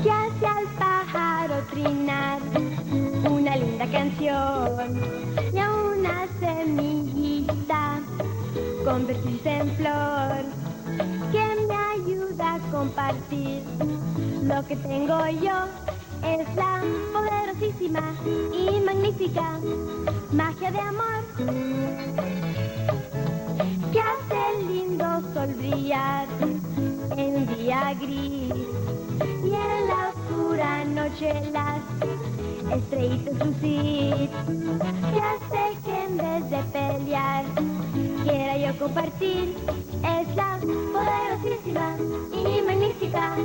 que hace al pájaro trinar una linda canción y a una semillita convertirse en flor, que me ayuda a compartir lo que tengo yo. Es la poderosísima y magnífica magia de amor, que hace el lindo sol brillar en un día gris y en la oscura noche las estrellitas lucir, que hace que en vez de pelear quiera yo compartir. Es la poderosísima y magnífica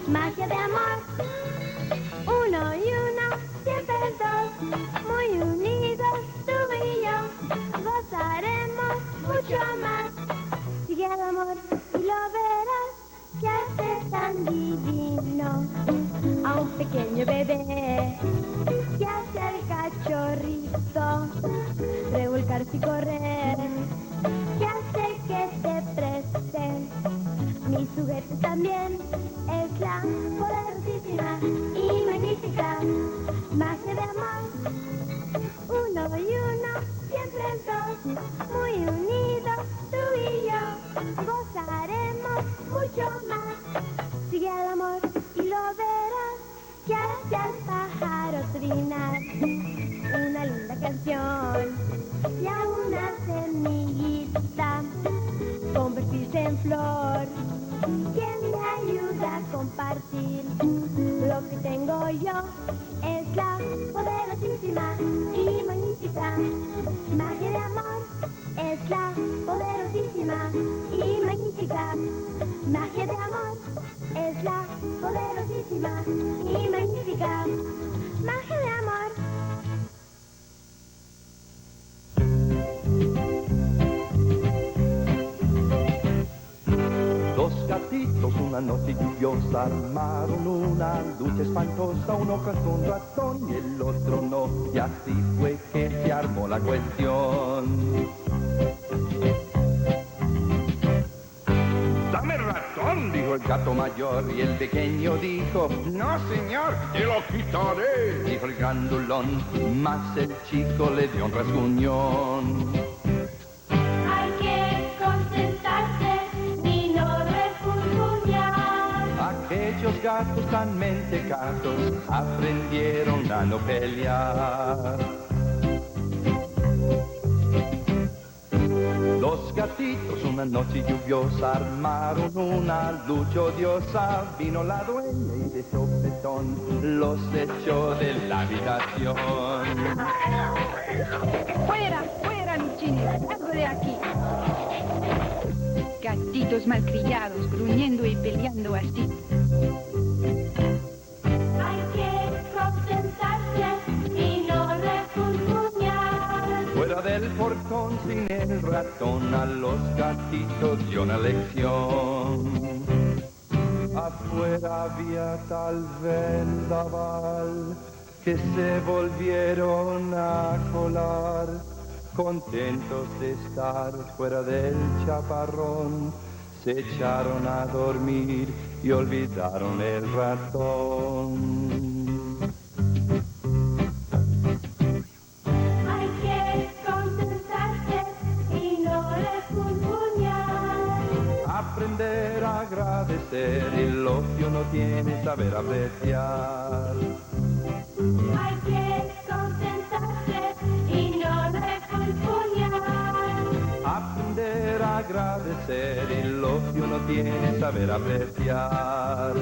magia de amor. Uno y uno, siempre dos, muy unidos tú y yo, gozaremos mucho más. Sigue el amor y lo verás, que hace tan divino a un pequeño bebé, que hace al cachorrito revolcarse y correr, que hace que te presten mis juguetes también. Es la poderosísima y magnífica magia de amor. Uno y uno, siempre dos, muy unidos tú y yo, gozaremos mucho más. Sigue el amor y lo verás, que hace al pájaro trinar una linda canción y a una semillita convertirse en flor, que me ayuda a compartir lo que tengo yo. Es la poderosísima y magnífica magia de amor. Es la poderosísima y magnífica magia de amor. Es la poderosísima y magnífica magia de amor. Dos gatitos una noche lluviosa armaron una lucha espantosa, uno cazó un ratón y el otro no, y así fue que se armó la cuestión. ¡Dame el ratón!, dijo el gato mayor, y el pequeño dijo: No, señor, te lo quitaré. Dijo el grandulón, mas el chico le dio un rasguñón. Hay que concentrarse y no refunfuñar. Aquellos gatos tan mentecatos aprendieron a no pelear. Dos gatitos una noche lluviosa armaron una lucha odiosa. Vino la dueña y de sopetón los echó de la habitación. ¡Fuera, fuera, Luchines! ¡Algo de aquí! Gatitos malcriados, gruñendo y peleando así. Hay que concentrarse y no refunfuñar. Fuera del portón sin el ratón a los gatitos dio una lección. Afuera había tal vendaval que se volvieron a colar. Contentos de estar fuera del chaparrón, se echaron a dormir y olvidaron el ratón. Hay que concentrarse y no refunfuñar. Aprender a agradecer y lo que uno tiene saber apreciar. Hay que concentrarse y no refunfuñar. Aprender a agradecer y lo que uno tiene saber apreciar.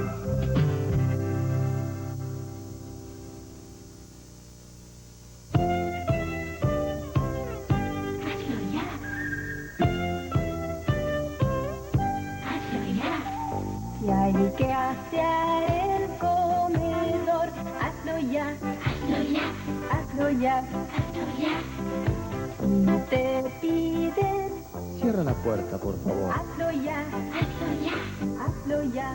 Si hay que asear el comedor, hazlo ya, hazlo ya, hazlo ya, hazlo ya. Si te piden, Cierra la puerta, por favor. hazlo ya, hazlo ya, hazlo ya.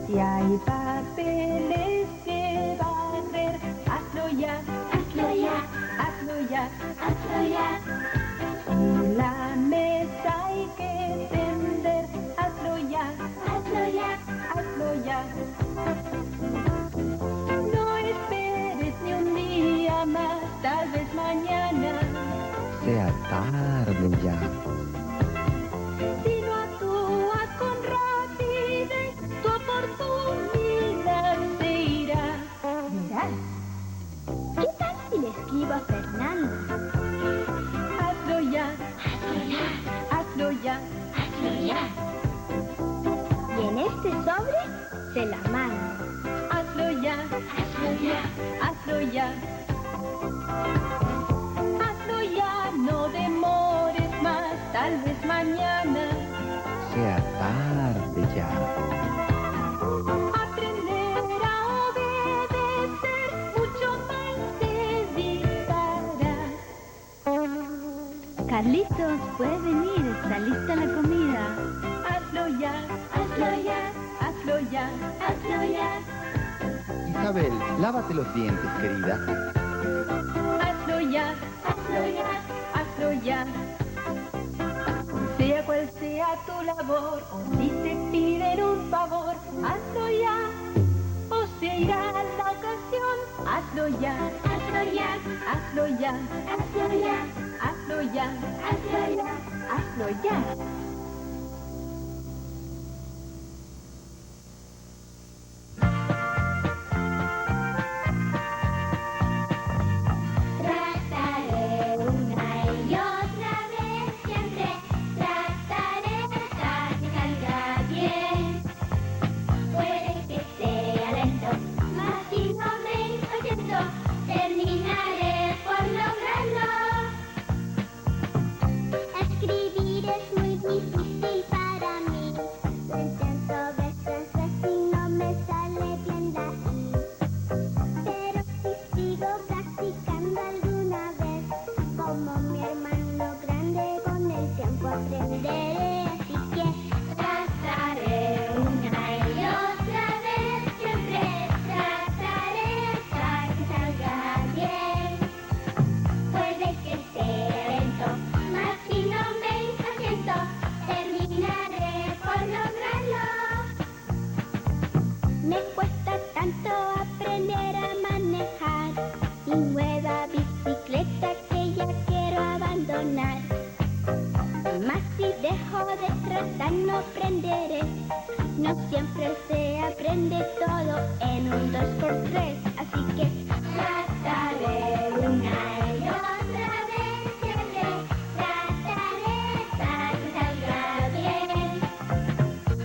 Si hay papeles que barrer, hazlo ya, hazlo ya, hazlo ya, hazlo ya. Si la mesa hay que tender, hazlo ya, hazlo ya, hazlo tarde ya. Si no actúas con rapidez, tu oportunidad se irá. Verás, ¿qué tal si le escribo a Fernando? Hazlo ya, hazlo ya, hazlo ya, hazlo ya. Y en este sobre se la mando. Hazlo ya, hazlo ya, hazlo ya. Hazlo ya, no demores más, tal vez mañana. Sea tarde ya. Aprender a obedecer, mucho más te evitará. Carlitos, puedes venir, está lista la comida. Hazlo ya, hazlo ya, hazlo ya, hazlo ya. Isabel, lávate los dientes, querida. Hazlo ya, hazlo ya, hazlo ya. Sea cual sea tu labor, o si te piden un favor, hazlo ya, o se irá la ocasión. Hazlo ya, hazlo ya, hazlo ya, hazlo ya, hazlo ya, hazlo ya, hazlo ya. Trataré una y otra vez, siempre trataré hasta que salga bien. Puede que sea lento, mas si no me impaciento, terminaré por lograrlo. Escribir es muy difícil para mí. Lo intento veces y no me sale bien de aquí. Pero si sigo practicando alguna vez, como mi hermano grande, con el tiempo aprenderé. Así que trataré una y otra vez, siempre trataré hasta que salga bien. Puede que sea lento, mas si no me impaciento, terminaré por lograrlo. Me cuesta tanto aprender a manejar mi nueva bicicleta que ya quiero abandonar. Mas si dejo de tratar no aprenderé. No siempre se aprende todo en un 2x3. Así que trataré una y otra vez, siempre trataré hasta que salga bien.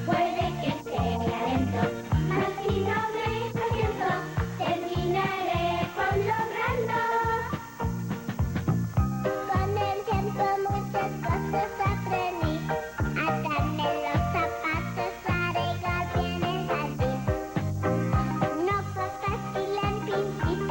Puede que sea lento, mas si no me impaciento, terminaré por lograrlo. Con el tiempo muchas cosas aprendí. Atarme los zapatos, arreglar bien el jardín. No fue fácil al principio.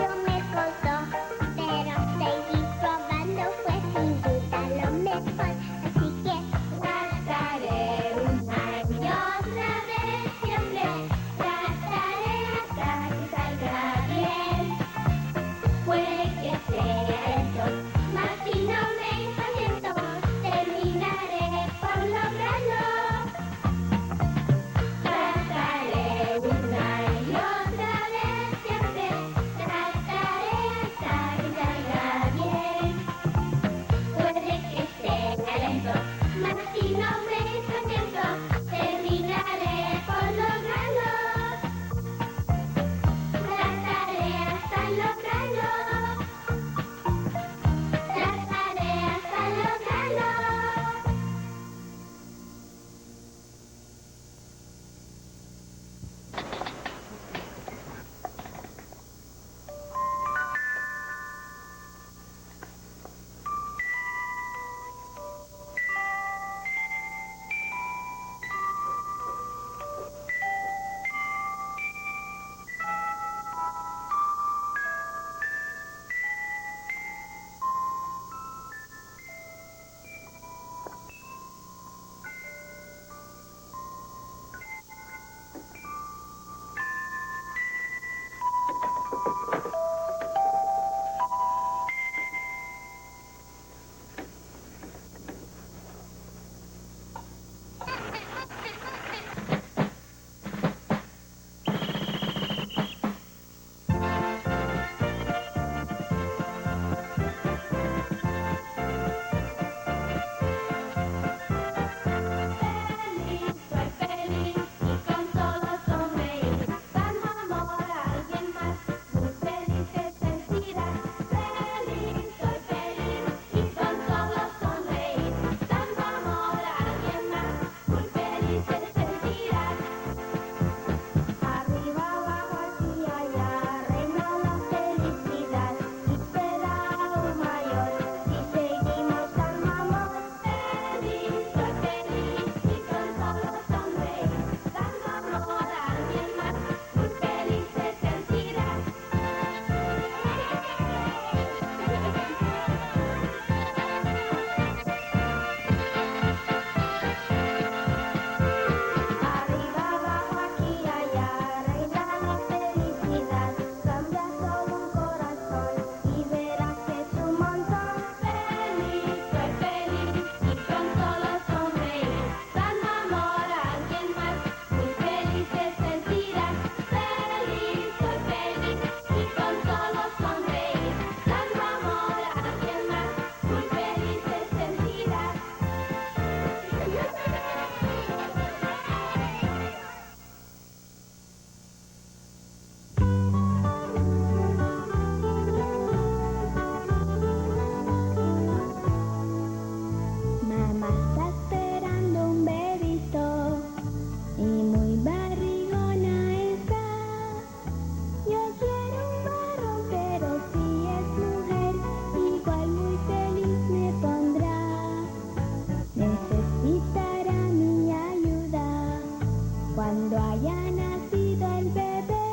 haya nacido el bebé,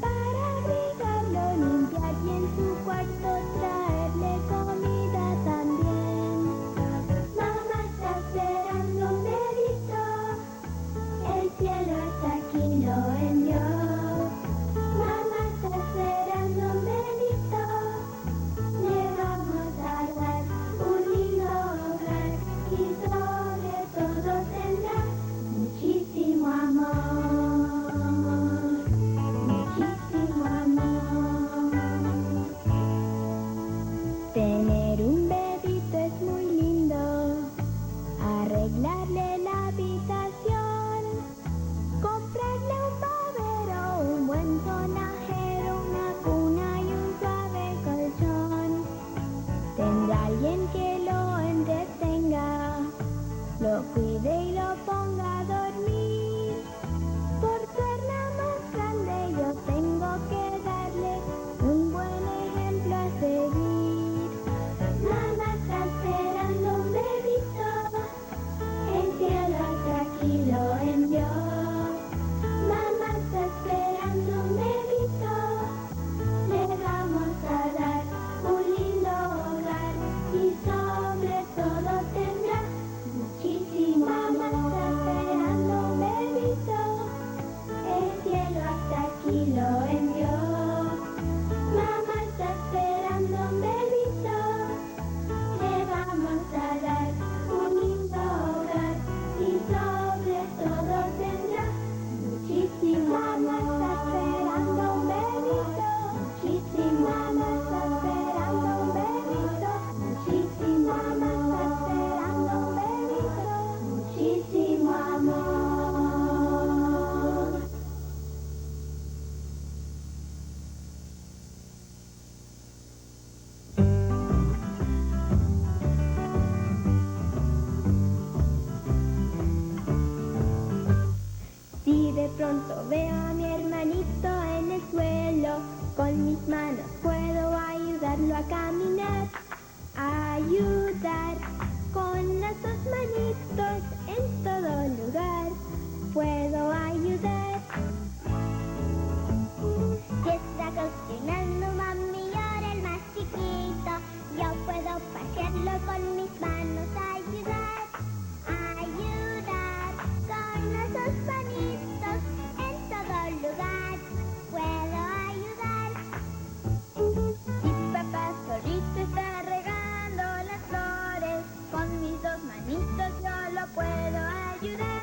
para abrigarlo, limpiar y en su cuarto traerle comida también. Mamá está esperando un bebito, el cielo hasta aquí lo envió. Mamá está esperando un bebito, le vamos a dar un lindo hogar y sobre todo tendrá muchísimo amor, muchísimo amor. Tener un bebito es muy lindo, arreglarle la habitación, comprarle un babero, un buen sonajero, una cuna y un suave colchón. Tendrá alguien que lo entretenga, lo cuide y lo ponga a dormir. Por ser la más grande yo tengo que darle un buen ejemplo a seguir. Mamá está esperando un bebito, el cielo hasta aquí lo envió. Mamá está esperando un bebito, le vamos a dar un lindo hogar y sobre todo tendrá muchísimo amor. Mamá está esperando un bebito, el cielo hasta aquí lo envió. Mamá está esperando un bebito, le vamos a dar un lindo hogar y sobre todo tendrá muchísimo amor. Mamá está esperando un bebito, muchísimo amor. Mamá está esperando un bebito, muchísimo amor. Mamá está esperando un bebito, muchísimo amor. Si de pronto veo a mi hermanito en el suelo, con mis manos puedo ayudarlo a caminar. Ayudar con las dos manitos en todo lugar. Puedo ayudar. Si está cocinando mami y ahora el más chiquito, yo puedo pasearlo con mis manos. Ayudar, ayudar con las dos manitos en todo lugar. Puedo ayudar. Si papá solito está regando las flores, con mis dos manitos yo lo puedo ayudar.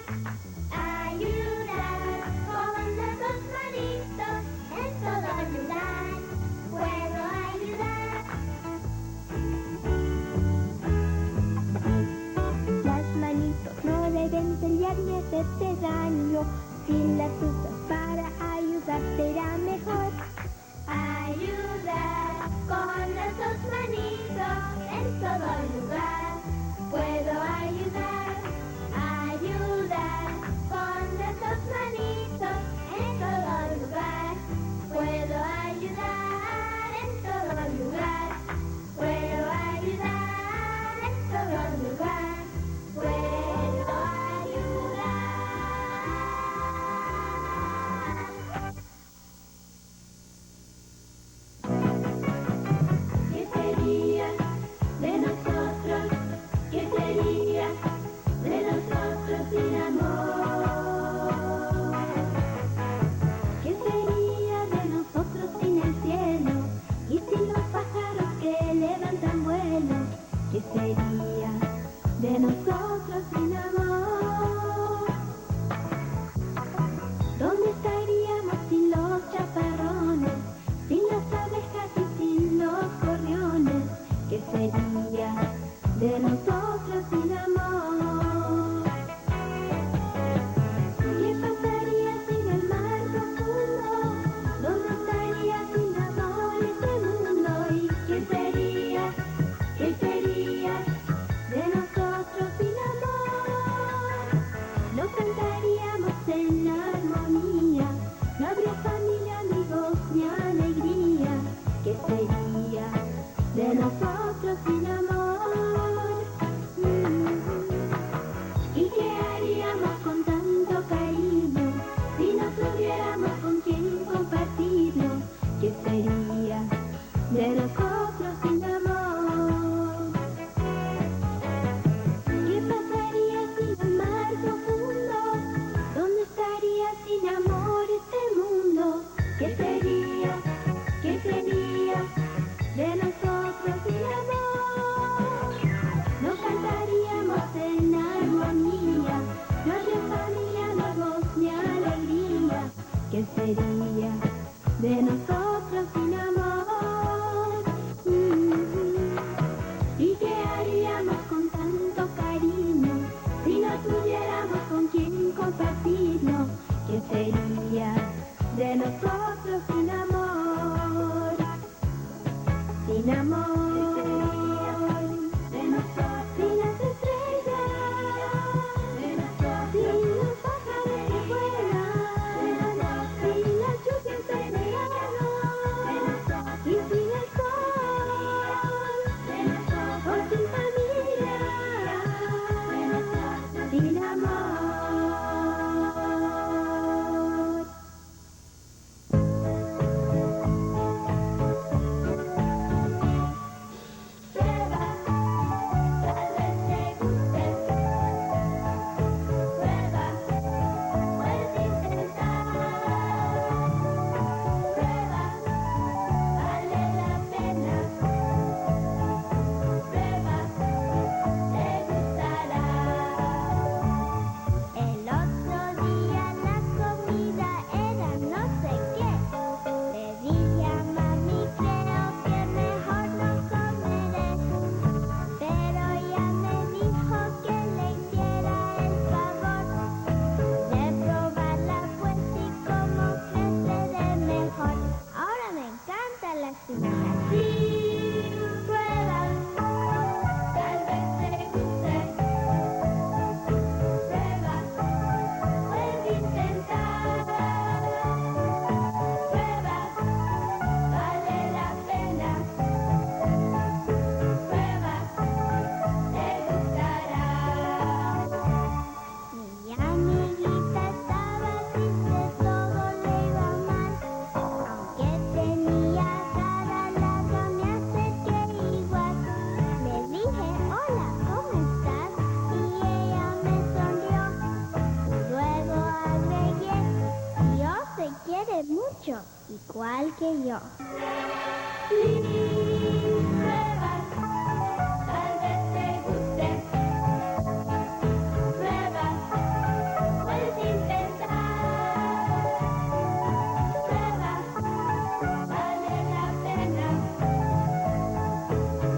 Ayudar con las dos manitos en todo lugar. Puedo ayudar. Las manitos no deben pelear ni hacerte daño. Si las usas para ayudar será mejor. Ayudar con las dos manitos en todo lugar. Puedo ayudar. Ayudar con las dos manitos en todo lugar. Puedo ayudar en todo lugar. Puedo ayudar en todo lugar. Puedo ayudar. ¿Qué sería de nosotros sin amor? ¿Y qué haríamos con tanto cariño si no tuviéramos con quien compartirlo? ¿Qué sería de nosotros sin amor? Sin amor. Igual que yo. Prueba, tal vez te guste. Prueba, puedes intentar. Prueba, vale la pena.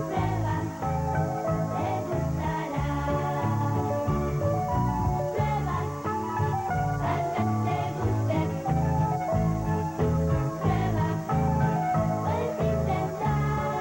Prueba, te gustará. Prueba, tal vez te guste. Prueba, puedes intentar.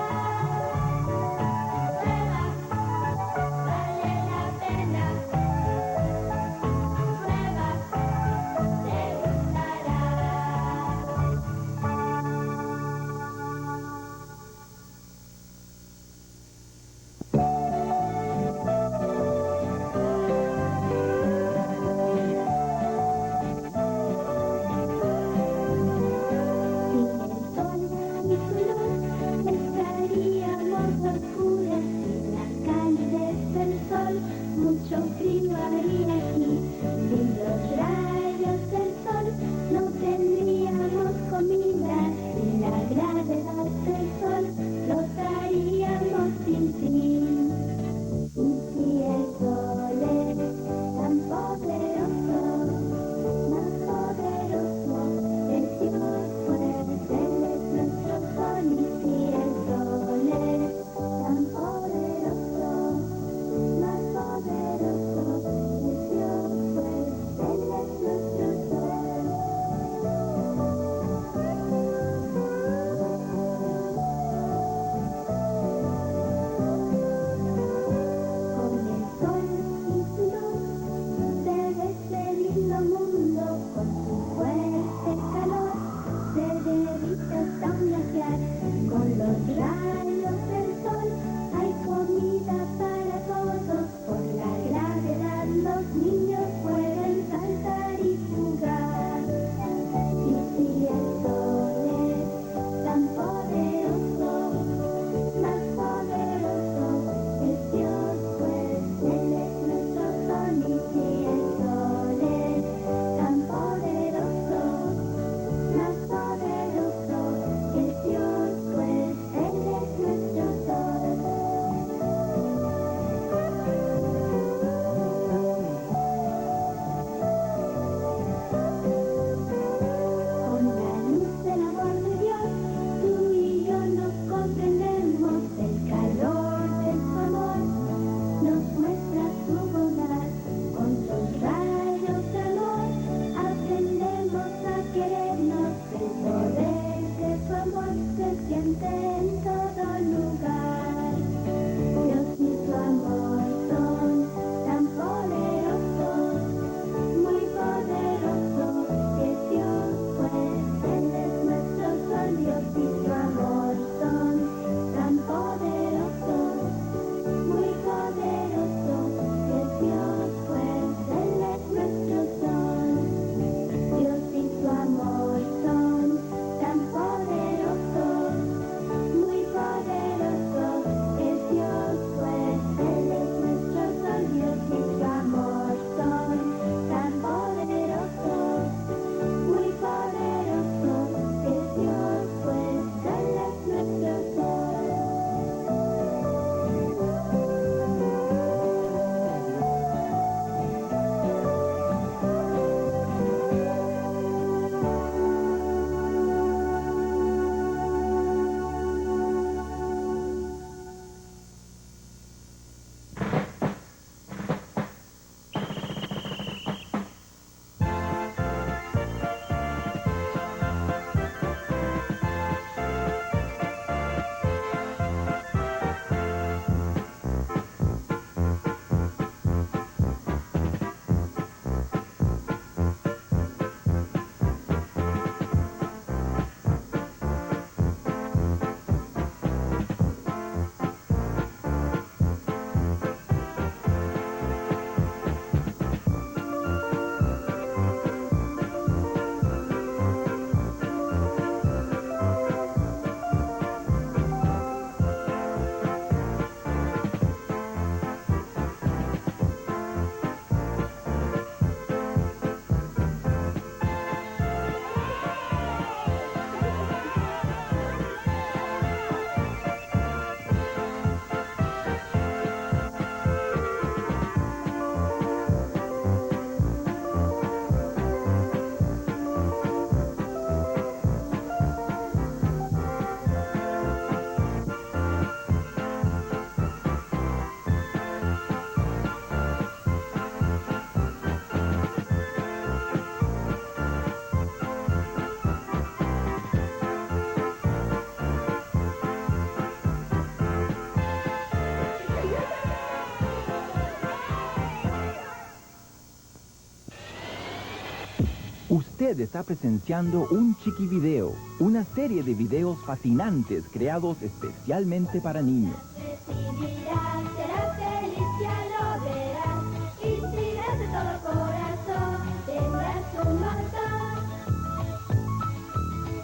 Usted está presenciando un Chiquivideo, una serie de videos fascinantes creados especialmente para niños. Recibirás, serás feliz, ya lo verás, inspirás de todo corazón, tendrás un montón.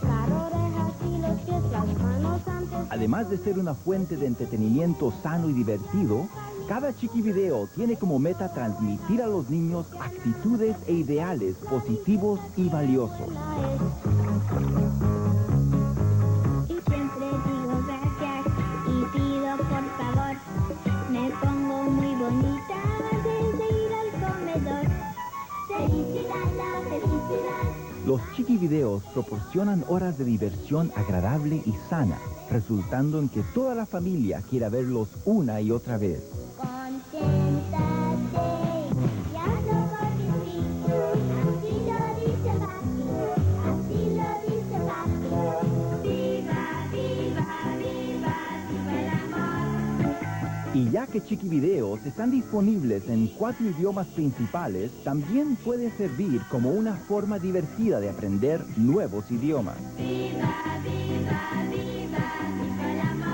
Las orejas y los pies, las manos antes. Además de ser una fuente de entretenimiento sano y divertido, cada Chiquivideo tiene como meta transmitir a los niños actitudes e ideales positivos y valiosos. Y siempre digo gracias y pido por favor. Me pongo muy bonita antes de ir al comedor. Felicidad, la felicidad. Los Chiquivideos proporcionan horas de diversión agradable y sana, resultando en que toda la familia quiera verlos una y otra vez. Conténtate, ya no corres así lo dice papi, así lo dice papi. Viva, viva, viva, viva el amor. Y ya que Chiquivideos están disponibles en 4 idiomas principales, también puede servir como una forma divertida de aprender nuevos idiomas. Viva, viva, viva, viva el amor.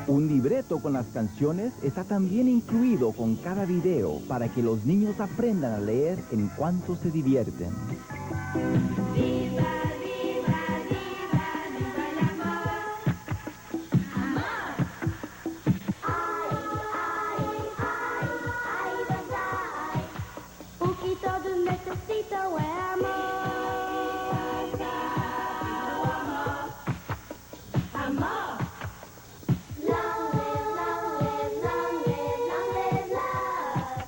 Un libreto con las canciones está también incluido con cada video para que los niños aprendan a leer en cuanto se divierten. Viva, viva, viva, viva el amor. Amor. Ay, o que todos necessitam é amor. Amor. Long live, long live, long live, long live love.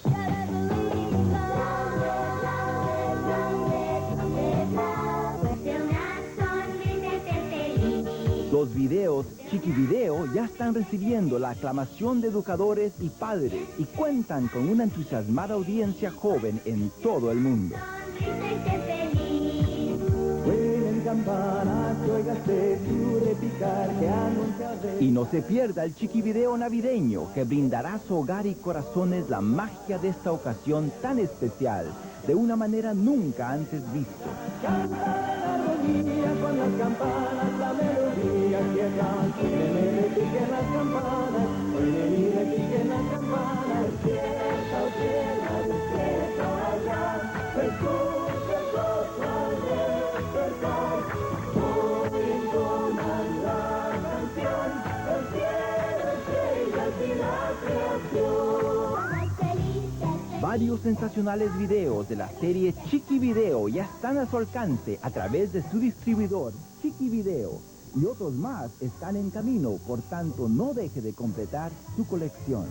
Gotta believe love. Long live, long live, long live, long live love. Pues una sonrisa ser feliz. Los videos Chiquivideo ya están recibiendo la aclamación de educadores y padres y cuentan con una entusiasmada audiencia joven en todo el mundo. Sonrisa y ser feliz. Suenen campanas, óigase su repicar que anuncia Y no se pierda el Chiquivideo navideño que brindará a su hogar y corazones la magia de esta ocasión tan especial, de una manera nunca antes visto. Canta la armonía con las campanas, la melodía que acaban, suenen y repiquen las campanas, suenen y repiquen las campanas, despierta, despierta allá, escucha el gozo al despertar, hoy entonan la canción, el cielo, estrellas y la creación. Somos felices. Varios sensacionales videos de la serie Chiquivideo ya están a su alcance a través de su distribuidor Chiquivideo y otros más están en camino, por tanto no deje de completar su colección.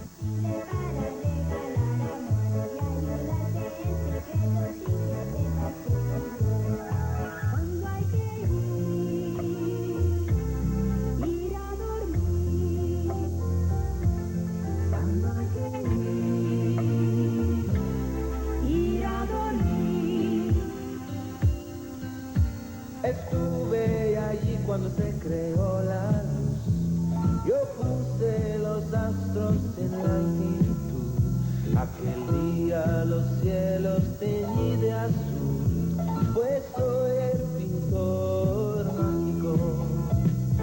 Cuando hay que ir a dormir, cuando hay que ir a dormir. Estuve allí cuando se creó la luz, yo puse los astros en la infinitud, aquel día los cielos teñí de azul, pues soy el pintor mágico.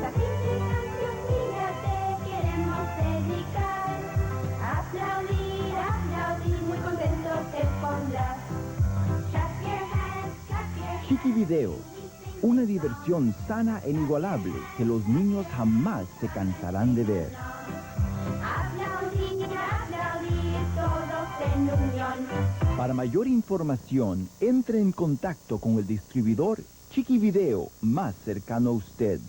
La simple canción mía te queremos dedicar, aplaudir, aplaudir, muy contento te pondrás. Clap your hands, clap your hands. Chiquivideo, una diversión sana e inigualable que los niños jamás se cansarán de ver. Aplaudir, aplaudir, todos en unión. Para mayor información, entre en contacto con el distribuidor Chiquivideo más cercano a usted.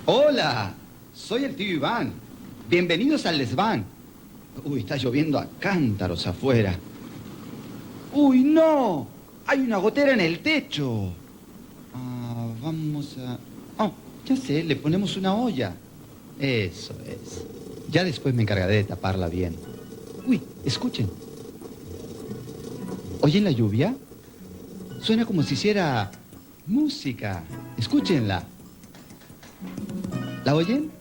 Hola, soy el tío Iván. Bienvenidos al desván. Uy, está lloviendo a cántaros afuera. ¡Uy, no! Hay una gotera en el techo. Vamos a... Oh, ya sé, le ponemos una olla. Eso es. Ya después me encargaré de taparla bien. Uy, escuchen. ¿Oyen la lluvia? Suena como si hiciera música. Escúchenla. ¿La oyen?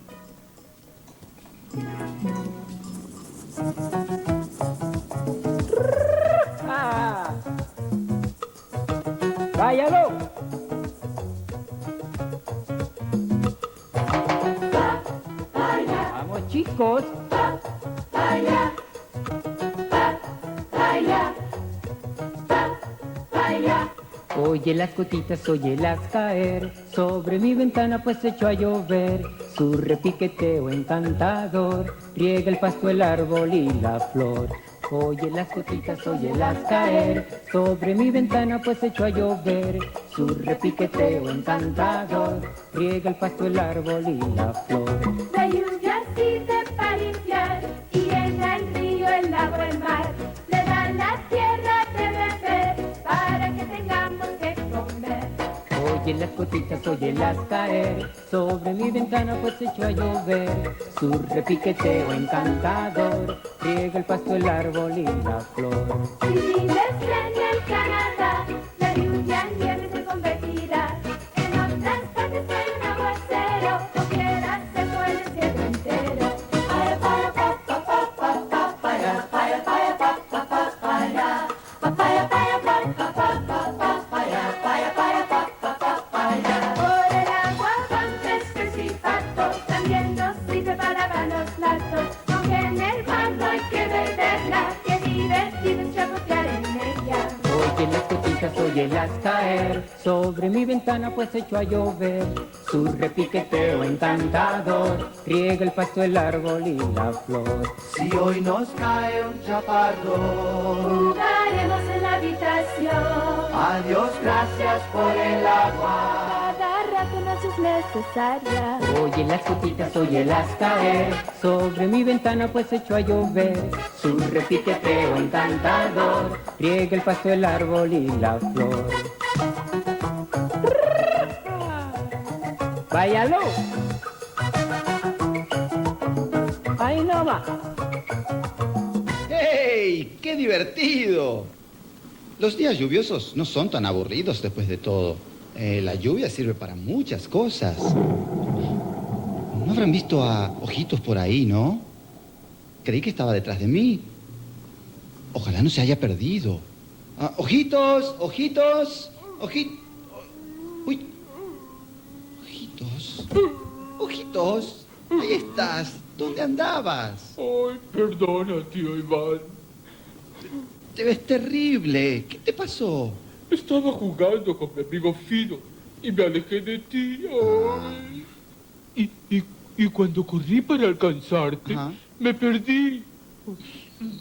¡Váyalo! Vamos, chicos. Oye las gotitas, óyelas caer sobre mi ventana, pues echó a llover. Su repiqueteo encantador riega el pasto, el árbol y la flor. Oye las gotitas, óyelas caer sobre mi ventana, pues echó a llover. Su repiqueteo encantador riega el pasto, el árbol y la flor. La lluvia sirve para limpiar y llena el río, el lago, el mar. Le da la tierra de beber para que tengamos que comer. Oye las gotitas, óyelas caer sobre mi ventana, pues echó a llover. Su repiqueteo encantador riega el pasto, el árbol y la flor. Si vives en el Canadá, la lluvia en nieve se convertirá. En otras partes hay un aguacero, o quiera se muere el cielo entero. Para, pa, pa, pa, pa, pa, para, para, pa, pa, pa, para. Papaya, paya, pa, pa, pa, pa, pa, para, paya, paya, pa, pa, pa, para. Por el agua van peces y patos, también nos sirve para lavar los platos. Aunque en el barro hay que beberla, qué divertido es chapotear en ella. Oye las gotitas, óyelas caer sobre mi ventana, pues echó a llover. Su repiqueteo encantador riega el pasto, el árbol y la flor. Si hoy nos cae un chaparro, Jugaremos en la habitación. adiós, gracias por el agua. Cada rato nos es necesaria. Oye las gotitas, óyelas caer sobre mi ventana, pues echó a llover. Su repiqueteo encantador riega el pasto, el árbol y la flor. ¡Váyalo! ¡Ahí no va! ¡Hey! ¡Qué divertido! Los días lluviosos no son tan aburridos después de todo. La lluvia sirve para muchas cosas. No habrán visto a Ojitos por ahí, ¿no? Creí que estaba detrás de mí. Ojalá no se haya perdido. ¡Ojitos! ¡Ojitos! ¡Ojitos! ¡Uy! ¡Ojitos! ¡Ojitos! Ahí estás. ¿Dónde andabas? Ay, perdona, tío Iván. Te ves terrible. ¿Qué te pasó? Estaba jugando con mi amigo Fido y me alejé de ti. Ay. Y cuando corrí para alcanzarte, Ajá. me perdí.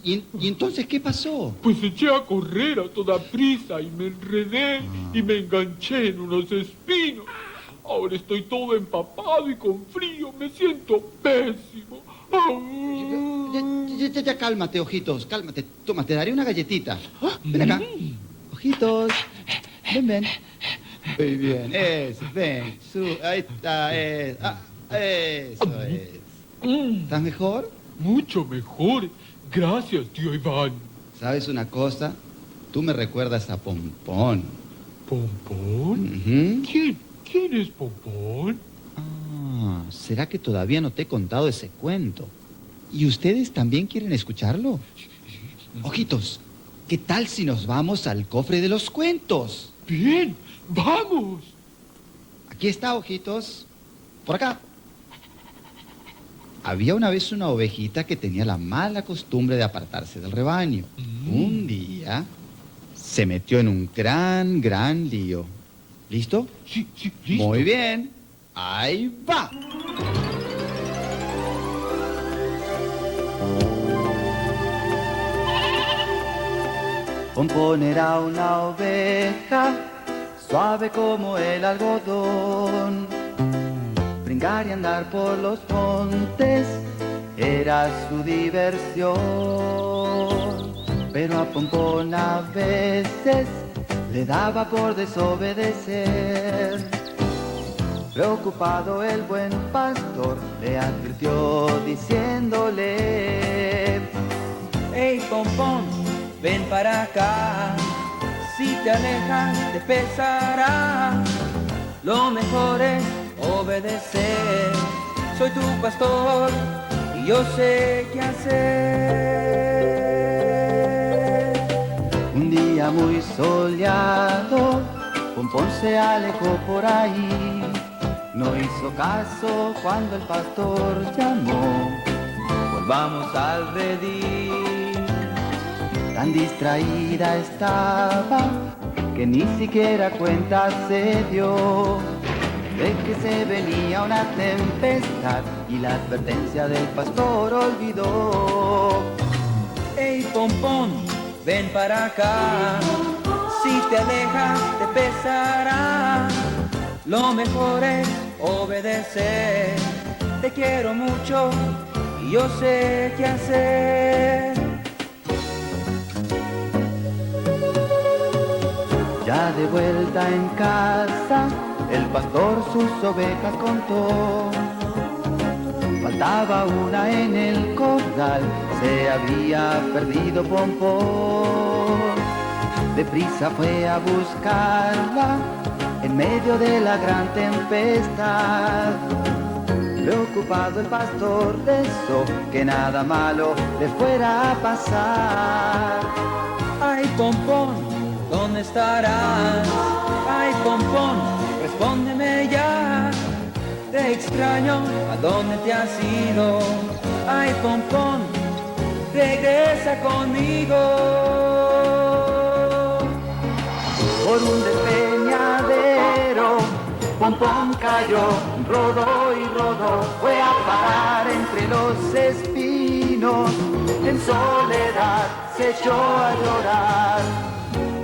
¿Y entonces qué pasó? Pues eché a correr a toda prisa y me enredé y me enganché en unos espinos. Ahora estoy todo empapado y con frío. Me siento pésimo. Ya, cálmate, Ojitos, cálmate. Toma, te daré una galletita. Ven acá. Ojitos. Ven. Muy bien, eso, ven. Ahí está, eso es. ¿Estás mejor? Mucho mejor. Gracias, tío Iván. ¿Sabes una cosa? Tú me recuerdas a Pompón. ¿Pompón? Ujú. ¿Quién es Pompón? ¿Será que todavía no te he contado ese cuento? ¿Y ustedes también quieren escucharlo? Ojitos, ¿qué tal si nos vamos al cofre de los cuentos? Bien, vamos. Aquí está, Ojitos. Por acá. Había una vez una ovejita que tenía la mala costumbre de apartarse del rebaño. Un día se metió en un gran lío. ¿Listo? Sí, listo. Muy bien. Ahí va. Pompón era una oveja, suave como el algodón. brincar y andar por los montes era su diversión. Pero a Pompón a veces le daba por desobedecer. Preocupado el buen pastor le advirtió diciéndole: Hey Pompón, ven para acá, si te alejas te pesará. Lo mejor es obedecer, soy tu pastor y yo sé qué hacer. Un día muy soleado, Pompón se alejó por ahí. No hizo caso cuando el pastor llamó: volvamos al redil. Tan distraída estaba que ni siquiera cuenta se dio de que se venía una tempestad y la advertencia del pastor olvidó. Hey Pompón, ven para acá, si te alejas te pesará. Lo mejor es obedecer, te quiero mucho y yo sé qué hacer. Ya de vuelta en casa, el pastor sus ovejas contó. Faltaba una en el corral, se había perdido Pompón. Deprisa fue a buscarla en medio de la gran tempestad. Preocupado el pastor rezó que nada malo le fuera a pasar. Ay Pompón, ¿dónde estarás? Ay Pompón, respóndeme ya. Te extraño, ¿a dónde te has ido? Ay Pompón, regresa conmigo. Por un despeñadero, Pompón cayó, rodó y rodó, fue a parar entre los espinos. En soledad se echó a llorar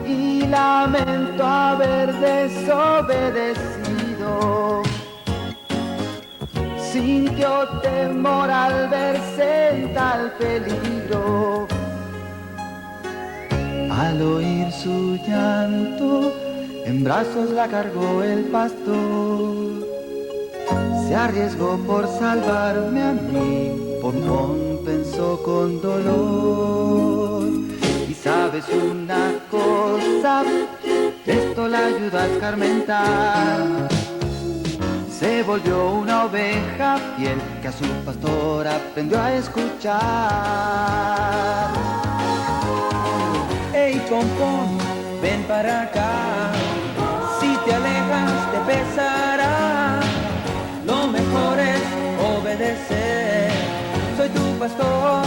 y lamentó haber desobedecido. Sintió temor al verse en tal peligro. Al oír su llanto, en brazos la cargó el pastor. Se arriesgó por salvarme a mí, Pompón pensó con dolor. Y sabes una cosa, esto la ayudó a escarmentar. Se volvió una oveja fiel que a su pastor aprendió a escuchar. Hey Pompón, ven para acá, si te alejas te pesará. Lo mejor es obedecer, soy tu pastor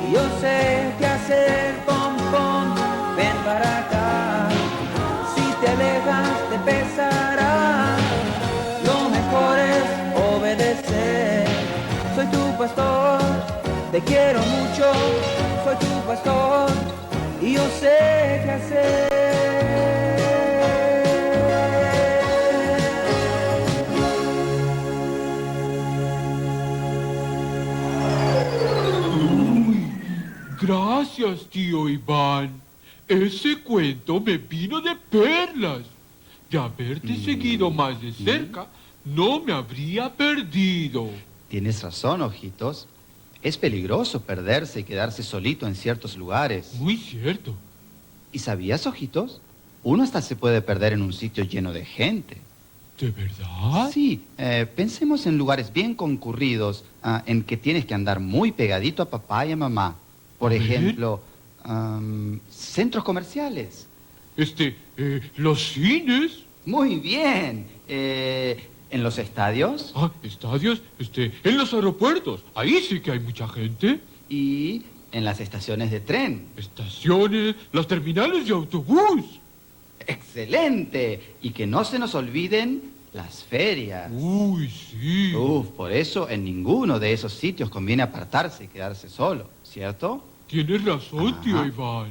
y yo sé qué hacer. Pompón, ven para acá, si te alejas te pesará. Lo mejor es obedecer, soy tu pastor, te quiero mucho, soy tu pastor y yo sé qué hacer. Gracias, tío Iván. Ese cuento me vino de perlas. De haberte seguido más de cerca, no me habría perdido. Tienes razón, Ojitos. Es peligroso perderse y quedarse solito en ciertos lugares. Muy cierto. ¿Y sabías, Ojitos? Uno hasta se puede perder en un sitio lleno de gente. ¿De verdad? Sí, pensemos en lugares bien concurridos, en que tienes que andar muy pegadito a papá y a mamá. Por ejemplo, centros comerciales. Los cines. Muy bien. ¿En los estadios? Estadios, en los aeropuertos. Ahí sí que hay mucha gente. Y en las estaciones de tren. Estaciones, las terminales de autobús. ¡Excelente! Y que no se nos olviden las ferias. Uy, sí. Por eso en ninguno de esos sitios conviene apartarse y quedarse solo, ¿cierto? Tienes razón, tío Iván.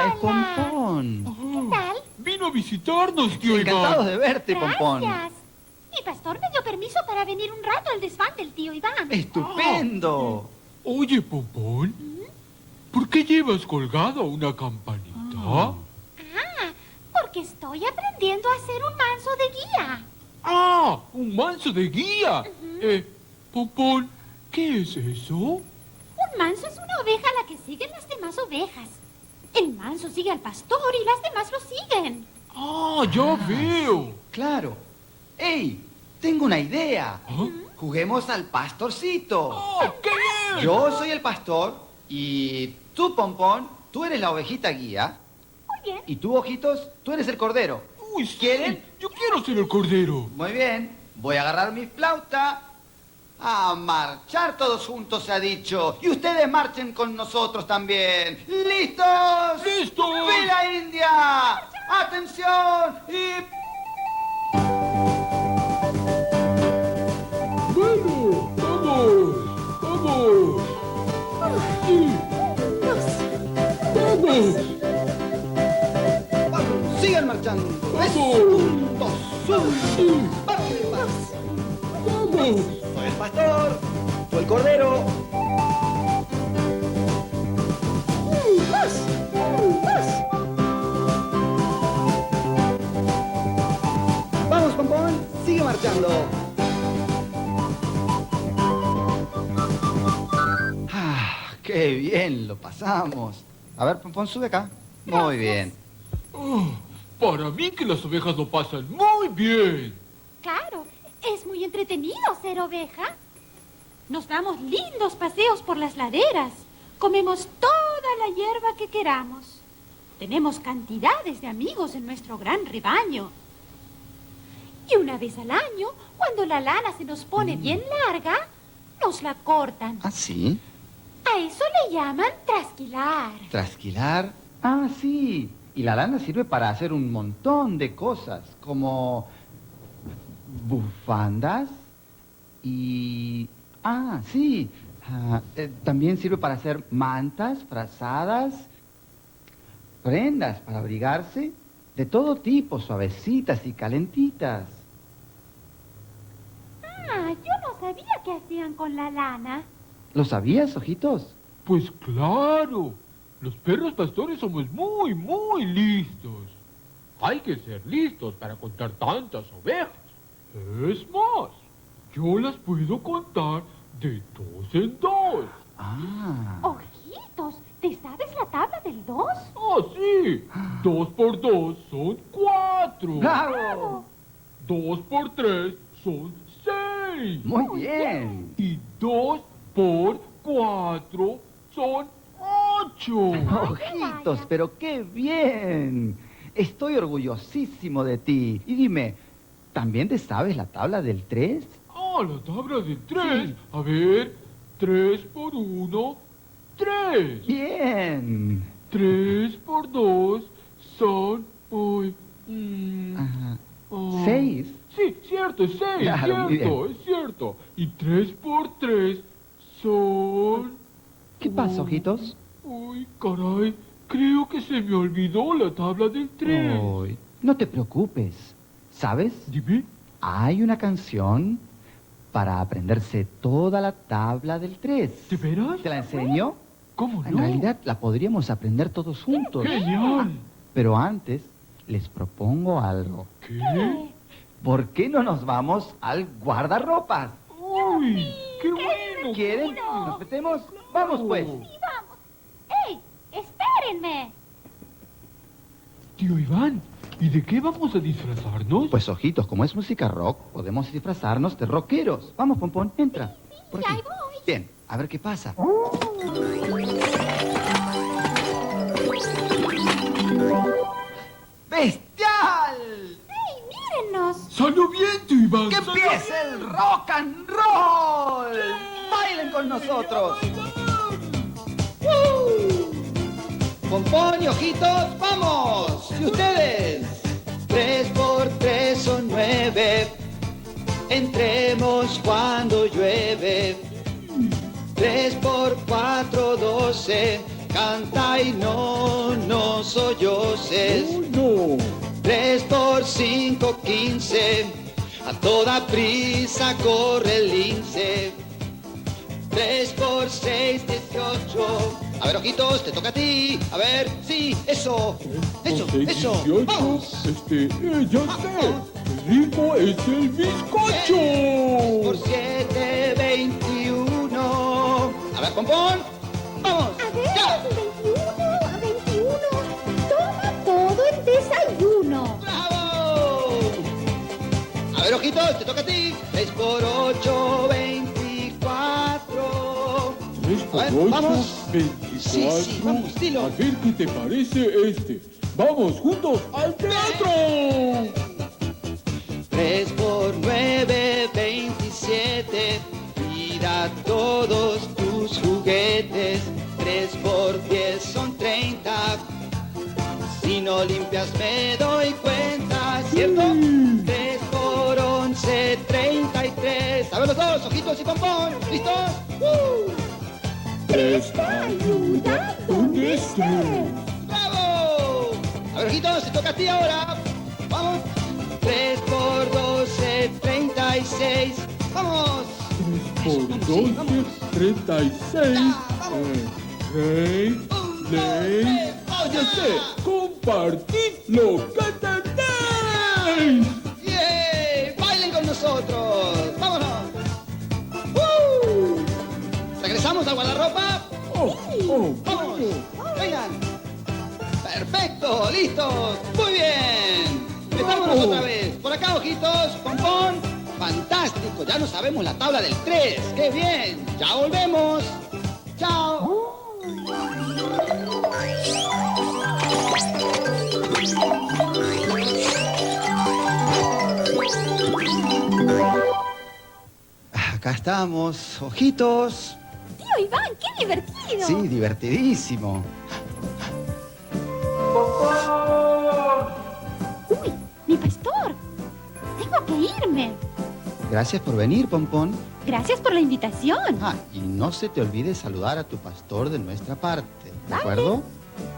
Es Pompón. ¿Qué tal? visitarnos, tío Encantados Iván. de verte, Pompón. Gracias. Mi pastor me dio permiso para venir un rato al desván del tío Iván. ¡Estupendo! Oye, Pompón, ¿por qué llevas colgada una campanita? Ah, porque estoy aprendiendo a ser un manso de guía. ¡Ah! ¡Un manso de guía! Pompón, ¿qué es eso? Un manso es una oveja a la que siguen las demás ovejas. El manso sigue al pastor y las demás lo siguen. ¡Ah, ya veo! Claro. ¡Ey! Tengo una idea. ¿Ah? Juguemos al pastorcito. ¡Oh, qué bien! Yo soy el pastor y tú, Pompón, tú eres la ovejita guía. Muy bien. Y tú, Ojitos, tú eres el cordero. Uy, sí, ¿Quieren? Yo quiero ser el cordero. Muy bien. Voy a agarrar mi flauta. A marchar todos juntos, se ha dicho. Y ustedes marchen con nosotros también. ¿Listos? ¡Listos! ¡Fila india! ¡Atención! Y... ¡Bueno! ¡Vamos! ¡Vamos! ¡Sí! ¡Vamos! ¡Vamos! ¡Sigan marchando! ¡Vamos! Un, dos, ¡Sí! ¡Vamos! Soy el pastor, tú el cordero. Vamos, Pompón, sigue marchando. ¡Qué bien lo pasamos! A ver, Pompón, sube acá. Muy bien. Oh, para mí que las ovejas lo pasan muy bien. Claro, es muy entretenido ser oveja. Nos damos lindos paseos por las laderas. Comemos toda la hierba que queramos. Tenemos cantidades de amigos en nuestro gran rebaño. Y una vez al año, cuando la lana se nos pone bien larga, nos la cortan. ¿Ah, sí? A eso le llaman trasquilar. ¿Trasquilar? Ah, sí. Y la lana sirve para hacer un montón de cosas, como bufandas y... Ah, sí. También sirve para hacer mantas, frazadas, prendas para abrigarse, de todo tipo, suavecitas y calentitas. Ah, yo no sabía qué hacían con la lana. ¿Lo sabías, Ojitos? Pues claro, los perros pastores somos muy, muy listos. Hay que ser listos para contar tantas ovejas. Es más, yo las puedo contar de 2 en 2. Ah. Ojitos, ¿te sabes la tabla del 2? Ah, sí. 2 por 2 son 4. ¡Bravo! 2 por 3 son 6. Muy bien. Y 2 por 4 son 8. Ojitos, pero qué bien. Estoy orgullosísimo de ti. Y dime, ¿también te sabes la tabla del 3? Ah, la tabla del 3. A ver, 3 por 1, 3. Bien. 3 por 2 son... Ajá. 6. 6. Sí, cierto, es 6, Claro, muy cierto, bien. es cierto. Y 3 por 3 son... ¿Qué pasa, Ojitos? Uy, caray, creo que se me olvidó la tabla del 3. Uy, no te preocupes. ¿Sabes? Dime. Hay una canción para aprenderse toda la tabla del 3. ¿De veras? ¿Te la enseño? ¿Cómo no? En realidad la podríamos aprender todos juntos. ¡Genial! Pero antes les propongo algo. ¿Qué? ¿Por qué no nos vamos al guardarropas? ¡Uy! ¡Qué bueno! ¿Quieren? ¿Nos metemos? Vamos pues. Sí, vamos. ¡Ey! ¡Espérenme! Tío Iván, ¿y de qué vamos a disfrazarnos? Pues Ojitos, como es música rock, podemos disfrazarnos de rockeros. Vamos, Pompón, entra. Por ya aquí. ahí voy. Bien, a ver qué pasa. ¡Bestial! ¡Ey, mírennos! ¡Salió bien, tío Iván! ¡Que salió empiece el rock and roll! ¡Bailen con nosotros! Pompón y Ojitos, ¡vamos! ¿Y ustedes? 3 por 3 son 9. Entremos cuando llueve. 3 por 4, 12. Canta y no nos solloses. no! 3 por 5, 15. A toda prisa corre el lince. 3 por 6, 18. A ver, ojitos, te toca a ti. A ver, sí, eso. Eso, eso. 18, Vamos. ya sé. El ritmo es el bizcocho. 3 por 7, 21. A ver, Pompón. Vamos. A ver, Ya. 21. Toma todo el desayuno. ¡Bravo! A ver, ojitos, te toca a ti. 6 por 8, 24. 3 por A ver, 8, vamos. 24. Sí, vamos, dilo. A ver qué te parece este. Vamos juntos al teatro. 3 por 9, 27. Cuida todos tus juguetes. 3 por 10 son 30. Si no limpias me doy cuenta, ¿cierto? 3 por 11, 33. A ver los dos, ojitos y Pompón. ¿Listos? Presta ayuda donde estés. ¡Bravo! A ver, ojitos, se toca a ti ahora. Vamos. 3 por 12, 36. ¡Vamos! 3 por 12, 36. Rey, ley. Ya sé, compartid lo que tenéis. ¡Bien! ¡Bailen con nosotros! ¡Vámonos! ¿Regresamos a guardarropa? ¡Vamos! ¡Vengan! ¡Perfecto! ¡Listos! ¡Muy bien! ¡Metámonos otra vez! Por acá, ojitos, Pompón. ¡Fantástico! Ya no sabemos la tabla del 3. ¡Qué bien! ¡Ya volvemos! ¡Chao! Acá estamos, ojitos. Tío Iván, qué divertido. Sí, divertidísimo. Uy, mi pastor. Tengo que irme. Gracias por venir, Pompón. Gracias por la invitación. Ah, y no se te olvide saludar a tu pastor de nuestra parte, ¿de Vale. acuerdo?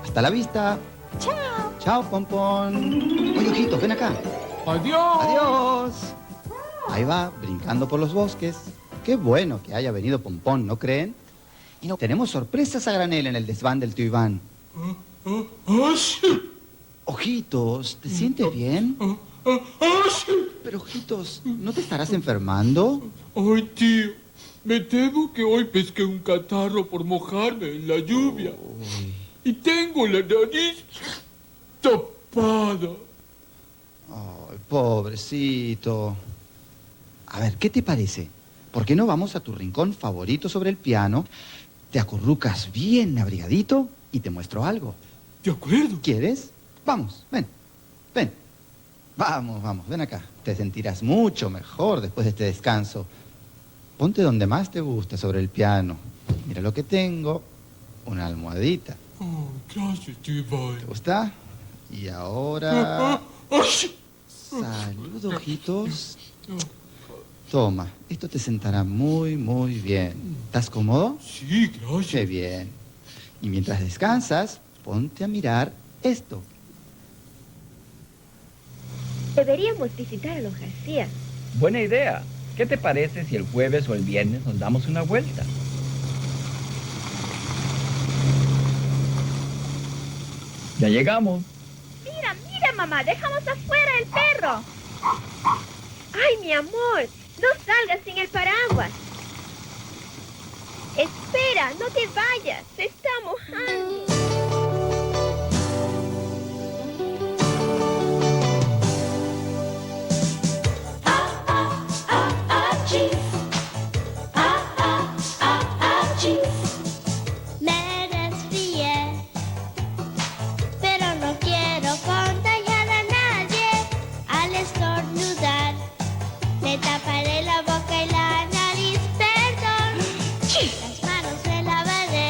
Hasta la vista. Chao. Chao, Pompón. Oye, ojitos, ven acá. Adiós. Adiós. Ahí va, brincando por los bosques. Qué bueno que haya venido Pompón, ¿no creen? Y no, tenemos sorpresas a granel en el desván del tío Iván. Ojitos, ¿te sientes bien? Pero, ojitos, ¿no te estarás enfermando? Ay, tío, me temo que hoy pesqué un catarro por mojarme en la lluvia. Y tengo la nariz tapada. Ay, pobrecito. A ver, ¿qué te parece? ¿Por qué no vamos a tu rincón favorito sobre el piano? Te acurrucas bien abrigadito y te muestro algo. De acuerdo. ¿Quieres? Vamos, ven, ven. Vamos, ven acá. Te sentirás mucho mejor después de este descanso. Ponte donde más te gusta sobre el piano. Mira lo que tengo. Una almohadita. Oh, gracias, tío Iván. ¿Te gusta? Y ahora... Salud, ojitos. Toma, esto te sentará muy, muy bien. ¿Estás cómodo? Sí, gracias. Qué bien. Y mientras descansas, ponte a mirar esto. Deberíamos visitar a los García. Buena idea. ¿Qué te parece si el jueves o el viernes nos damos una vuelta? Ya llegamos. Mira, mamá, dejamos afuera el perro. Ay, mi amor, no salgas sin el paraguas. Espera, no te vayas, se está mojando. Me resfrié, pero no quiero contagiar a nadie. Al estornudar, me taparé la boca y la nariz, perdón. Las manos me lavaré.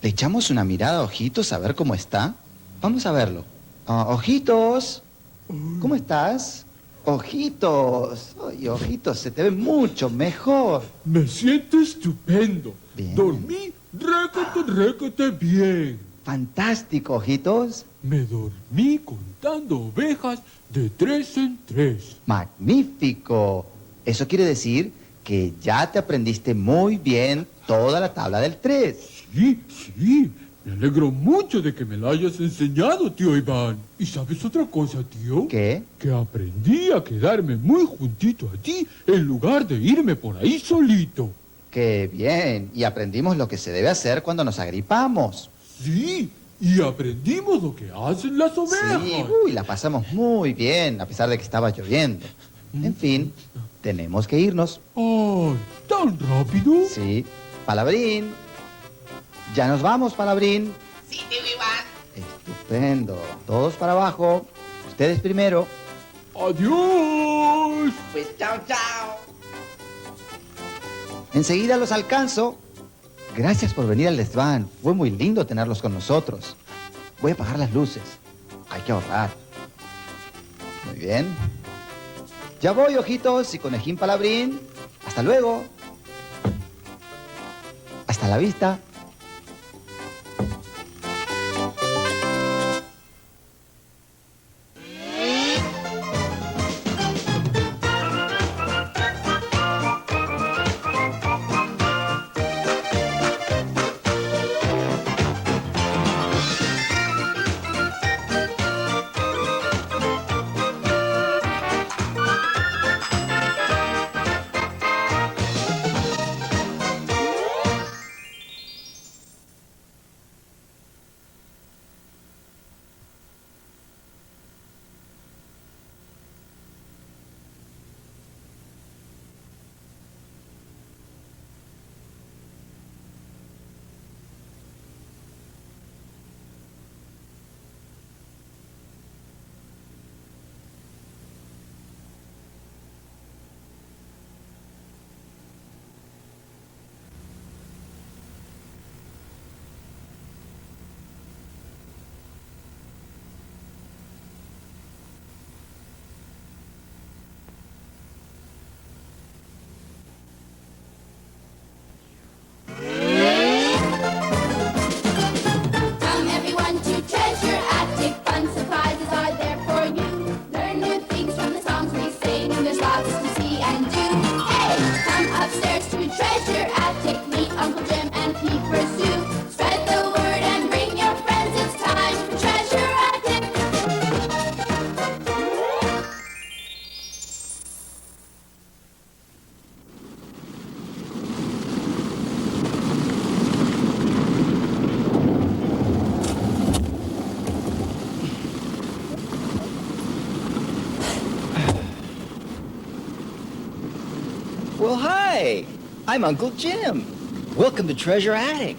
¿Le echamos una mirada a Ojitos a ver cómo está? Vamos a verlo. Ojitos, ¿cómo estás? Ojitos, ay, Ojitos, se te ve mucho mejor. Me siento estupendo. Bien. Dormí requete bien. Fantástico, Ojitos. Me dormí contando ovejas de 3 en 3. Magnífico. Eso quiere decir que ya te aprendiste muy bien toda la tabla del 3. Sí. Me alegro mucho de que me la hayas enseñado, tío Iván. ¿Y sabes otra cosa, tío? ¿Qué? Que aprendí a quedarme muy juntito a ti en lugar de irme por ahí solito. ¡Qué bien! Y aprendimos lo que se debe hacer cuando nos agripamos. Sí, y aprendimos lo que hacen las ovejas. Sí, la pasamos muy bien, a pesar de que estaba lloviendo. En fin, tenemos que irnos. ¡Ay, tan rápido! Sí. Palabrín. Ya nos vamos, Palabrín. Sí, tío Iván. Estupendo. Todos para abajo. Ustedes primero. ¡Adiós! Pues chao. Enseguida los alcanzo. Gracias por venir al desván. Fue muy lindo tenerlos con nosotros. Voy a apagar las luces. Hay que ahorrar. Muy bien. Ya voy, Ojitos y Conejín Palabrín. Hasta luego. Hasta la vista. Well, hi! I'm Uncle Jim. Welcome to Treasure Attic.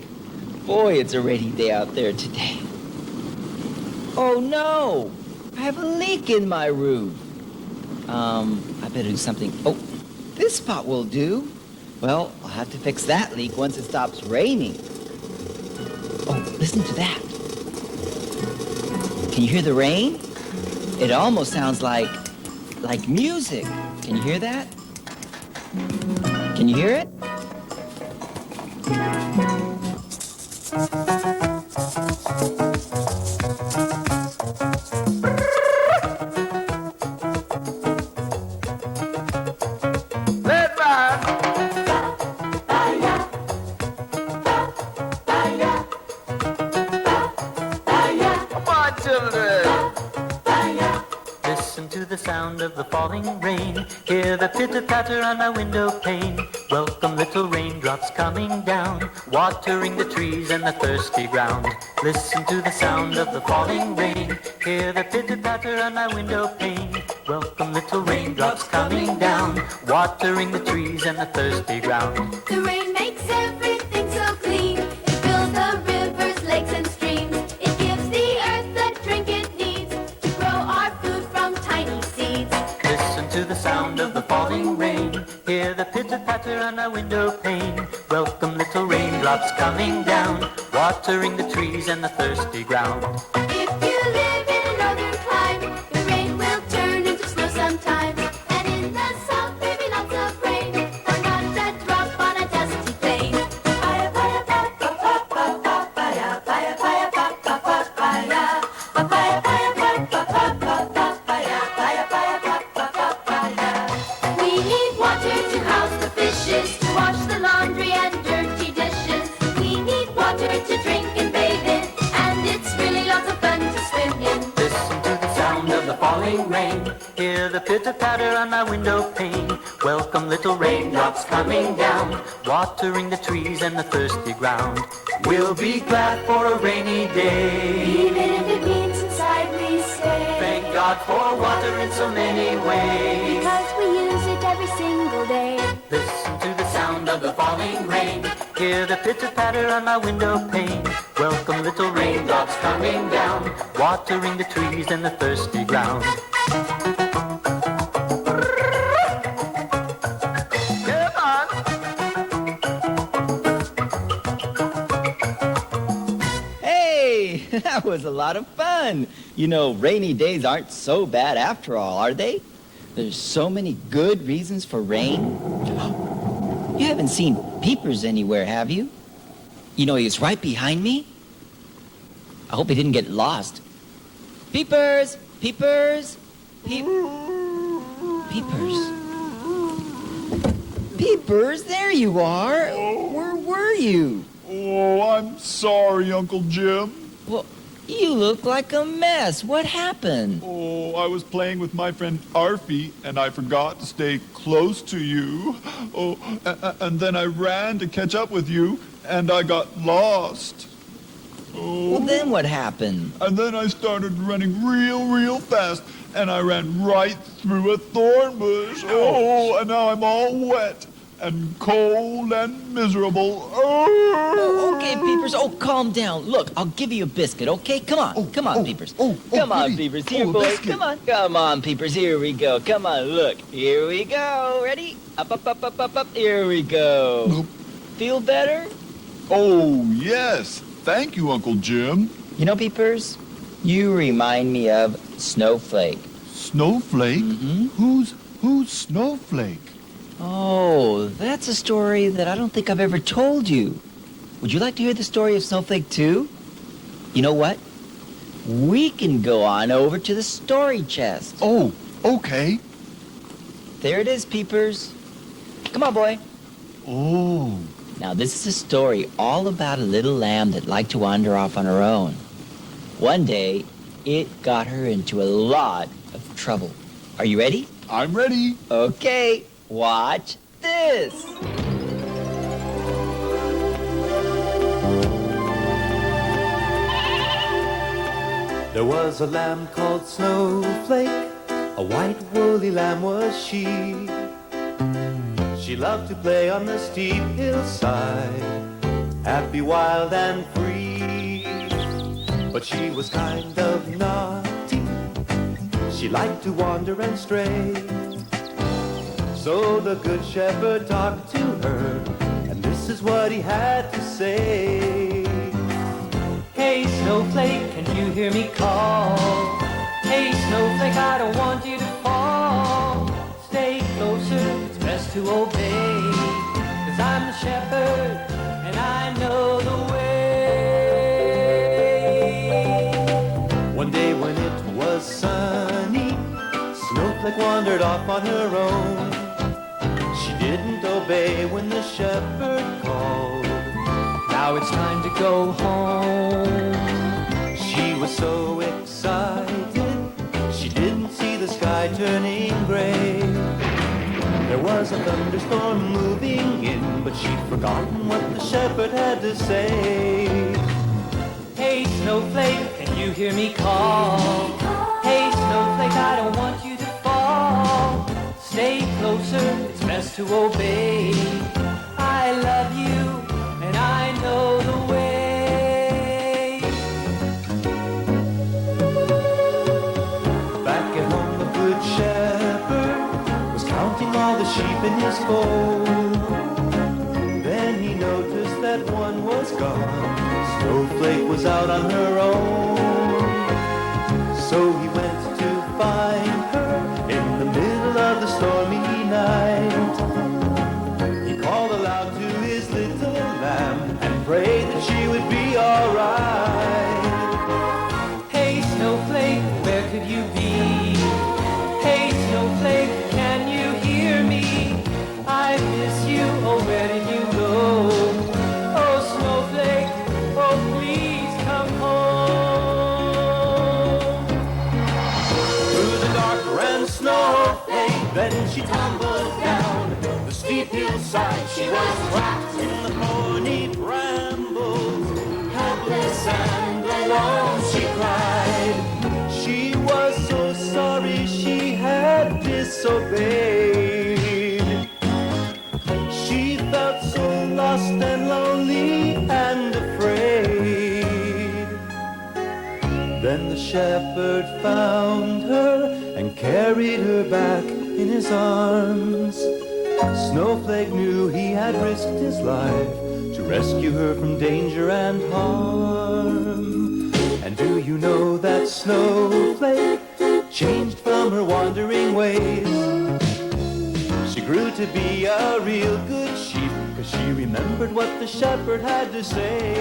Boy, it's a rainy day out there today. Oh, no! I have a leak in my roof. I better do something. Oh, this spot will do. Well, I'll have to fix that leak once it stops raining. Oh, listen to that. Can you hear the rain? It almost sounds like music. Can you hear that? Can you hear it? Hear the pitter-patter on my window pane. Welcome little raindrops coming down, watering the trees and the thirsty ground. Listen to the sound of the falling rain. Hear the pitter-patter on my window pane. Welcome little raindrops coming down, watering the trees and the thirsty ground. The rain makes everything so clean. It fills the rivers, lakes, and streams. It gives the earth the drink it needs to grow our food from tiny seeds. Listen to the sound of the falling rain. Hear the pitter-patter on our window pane. Welcome little raindrops coming down, watering the trees and the thirsty ground. If you live in a northern clime, the rain will turn into snow sometime. And in the south there be lots of rain, or not a drop on a dusty plain. Paya paya pa pa pa pa pa paya paya paya pa pa pa paya paya paya pa pa pa pa pa paya paya paya pa pa pa paya. We need water to house the fishes, to wash the laundry and dirty dishes. We need water to drink and bathe in, and it's really lots of fun to swim in. Listen to the sound of the falling rain. Hear the pitter-patter on my window pane. Welcome little raindrops coming down, watering the trees and the thirsty ground. We'll be glad for a rainy day, Even if it means inside we stay. thank God for water in so many ways. Because we use it every single day. Listen to the sound of the falling rain. Hear the pitter-patter on my window pane. Welcome little raindrops coming down, watering the trees and the thirsty ground. Come on! Hey, that was a lot of fun. You know, rainy days aren't so bad after all, are they? There's so many good reasons for rain. You haven't seen Peepers anywhere, have you? You know, he's right behind me. I hope he didn't get lost. Peepers! Peepers! Peepers. Peepers, there you are. Where were you? Oh, I'm sorry, Uncle Jim. Well, you look like a mess. What happened? Oh, I was playing with my friend Arfie, and I forgot to stay close to you. Oh, and then I ran to catch up with you, and I got lost. Oh. Well, then what happened? And then I started running real fast, and I ran right through a thorn bush. Oh, and now I'm all wet and cold and miserable. Oh, okay, Peepers. Oh, calm down. Look, I'll give you a biscuit, okay? Come on. Come on, Peepers. Come on, Peepers. Here, boys. Come on. Come on, Peepers. Here we go. Come on, look. Here we go. Ready? Up. Here we go. Feel better? Oh, yes. Thank you, Uncle Jim. You know, Peepers, you remind me of Snowflake. Snowflake? Mm-hmm. Who's Snowflake? Oh, that's a story that I don't think I've ever told you. Would you like to hear the story of Snowflake too? You know what? We can go on over to the story chest. Oh, okay. There it is, Peepers. Come on, boy. Oh. Now, this is a story all about a little lamb that liked to wander off on her own. One day, it got her into a lot of trouble. Are you ready? I'm ready. Okay, watch this. There was a lamb called Snowflake, a white woolly lamb was she. She loved to play on the steep hillside, happy, wild, and free. But she was kind of naughty, she liked to wander and stray. So the good shepherd talked to her, and this is what he had to say. Hey, Snowflake, can you hear me call? Hey, Snowflake, I don't want you to fall. Stay closer, it's best to obey. 'Cause I'm the shepherd, and I know the way. One day when it was sunny, Snowflake wandered off on her own. She didn't obey when the shepherd called. Now it's time to go home. She was so excited, she didn't see the sky turning gray. There was a thunderstorm moving in, but she'd forgotten what the shepherd had to say. Hey, Snowflake, can you hear me call? Hey, Snowflake, I don't want you to fall. Stay closer, it's best to obey. I love you, and I know the way. Back at home, the good shepherd was counting all the sheep in his fold. Then he noticed that one was gone. Snowflake was out on her own. So he went to find her in the middle of the stormy night. He called aloud to his little lamb and prayed that she would be alright. Hey Snowflake, where could you be? Hey Snowflake, can you hear me? I miss you, oh where did you go? Oh Snowflake, oh please come home. Through the dark ran Snowflake, then she tumbled down the steep hillside. She was trapped in the thorny brambles, helpless and alone she cried. She was so sorry she had disobeyed. She felt so lost and lonely and afraid. Then the shepherd found her and carried her back in his arms. Snowflake knew he had risked his life to rescue her from danger and harm. And do you know that Snowflake changed from her wandering ways? She grew to be a real good sheep, 'cause she remembered what the shepherd had to say.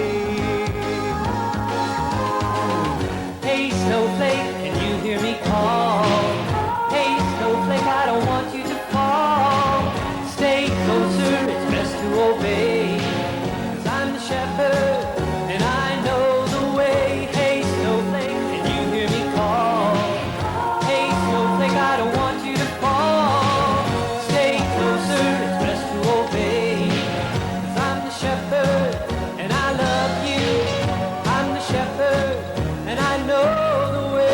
Hey Snowflake, can you hear me call? Hey Snowflake, I don't want you to fall. Stay closer, it's best to obey. 'Cause I'm the shepherd and I know the way. Hey Snowflake, can you hear me call? Hey Snowflake, I don't want you to fall. Stay closer, it's best to obey. 'Cause I'm the shepherd and I love you. I'm the shepherd and I know the way.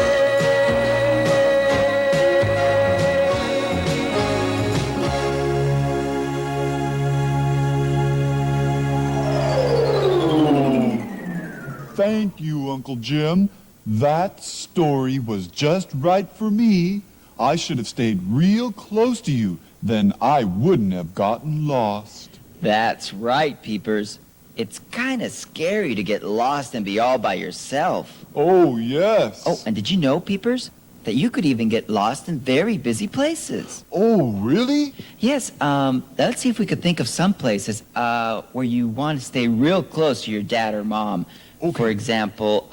Thank you, Uncle Jim. That story was just right for me. I should have stayed real close to you, then I wouldn't have gotten lost. That's right, Peepers. It's kind of scary to get lost and be all by yourself. Oh, yes. Oh, and did you know, Peepers, that you could even get lost in very busy places? Oh, really? Yes, let's see if we could think of some places where you want to stay real close to your dad or mom. Okay. For example,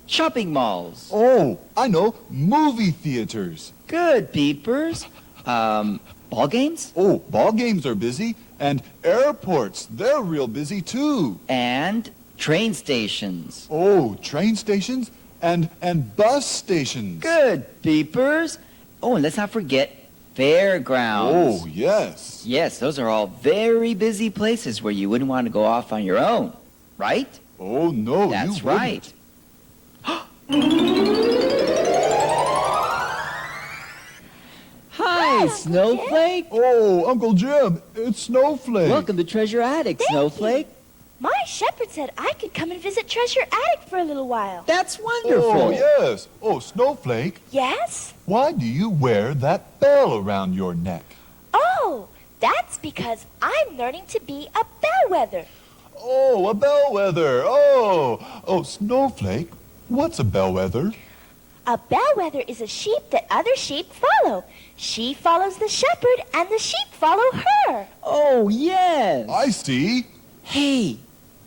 shopping malls. Oh, I know. Movie theaters. Good, Peepers. Ball games? Oh, ball games are busy. And airports, they're real busy too. And train stations. Oh, train stations and bus stations. Good, Peepers. Oh, and let's not forget fairgrounds. Oh, yes. Yes, those are all very busy places where you wouldn't want to go off on your own, right? Oh, no, That's you right. Hi, Snowflake. Oh, Uncle Jim, it's Snowflake. Welcome to Treasure Attic, Thank Snowflake. My shepherd said I could come and visit Treasure Attic for a little while. That's wonderful. Oh, yes. Oh, Snowflake, Yes? why do you wear that bell around your neck? Oh, that's because I'm learning to be a bellwether. Oh, a bellwether. Oh, Snowflake, what's a bellwether? A bellwether is a sheep that other sheep follow. She follows the shepherd and the sheep follow her. Oh, yes. I see. Hey,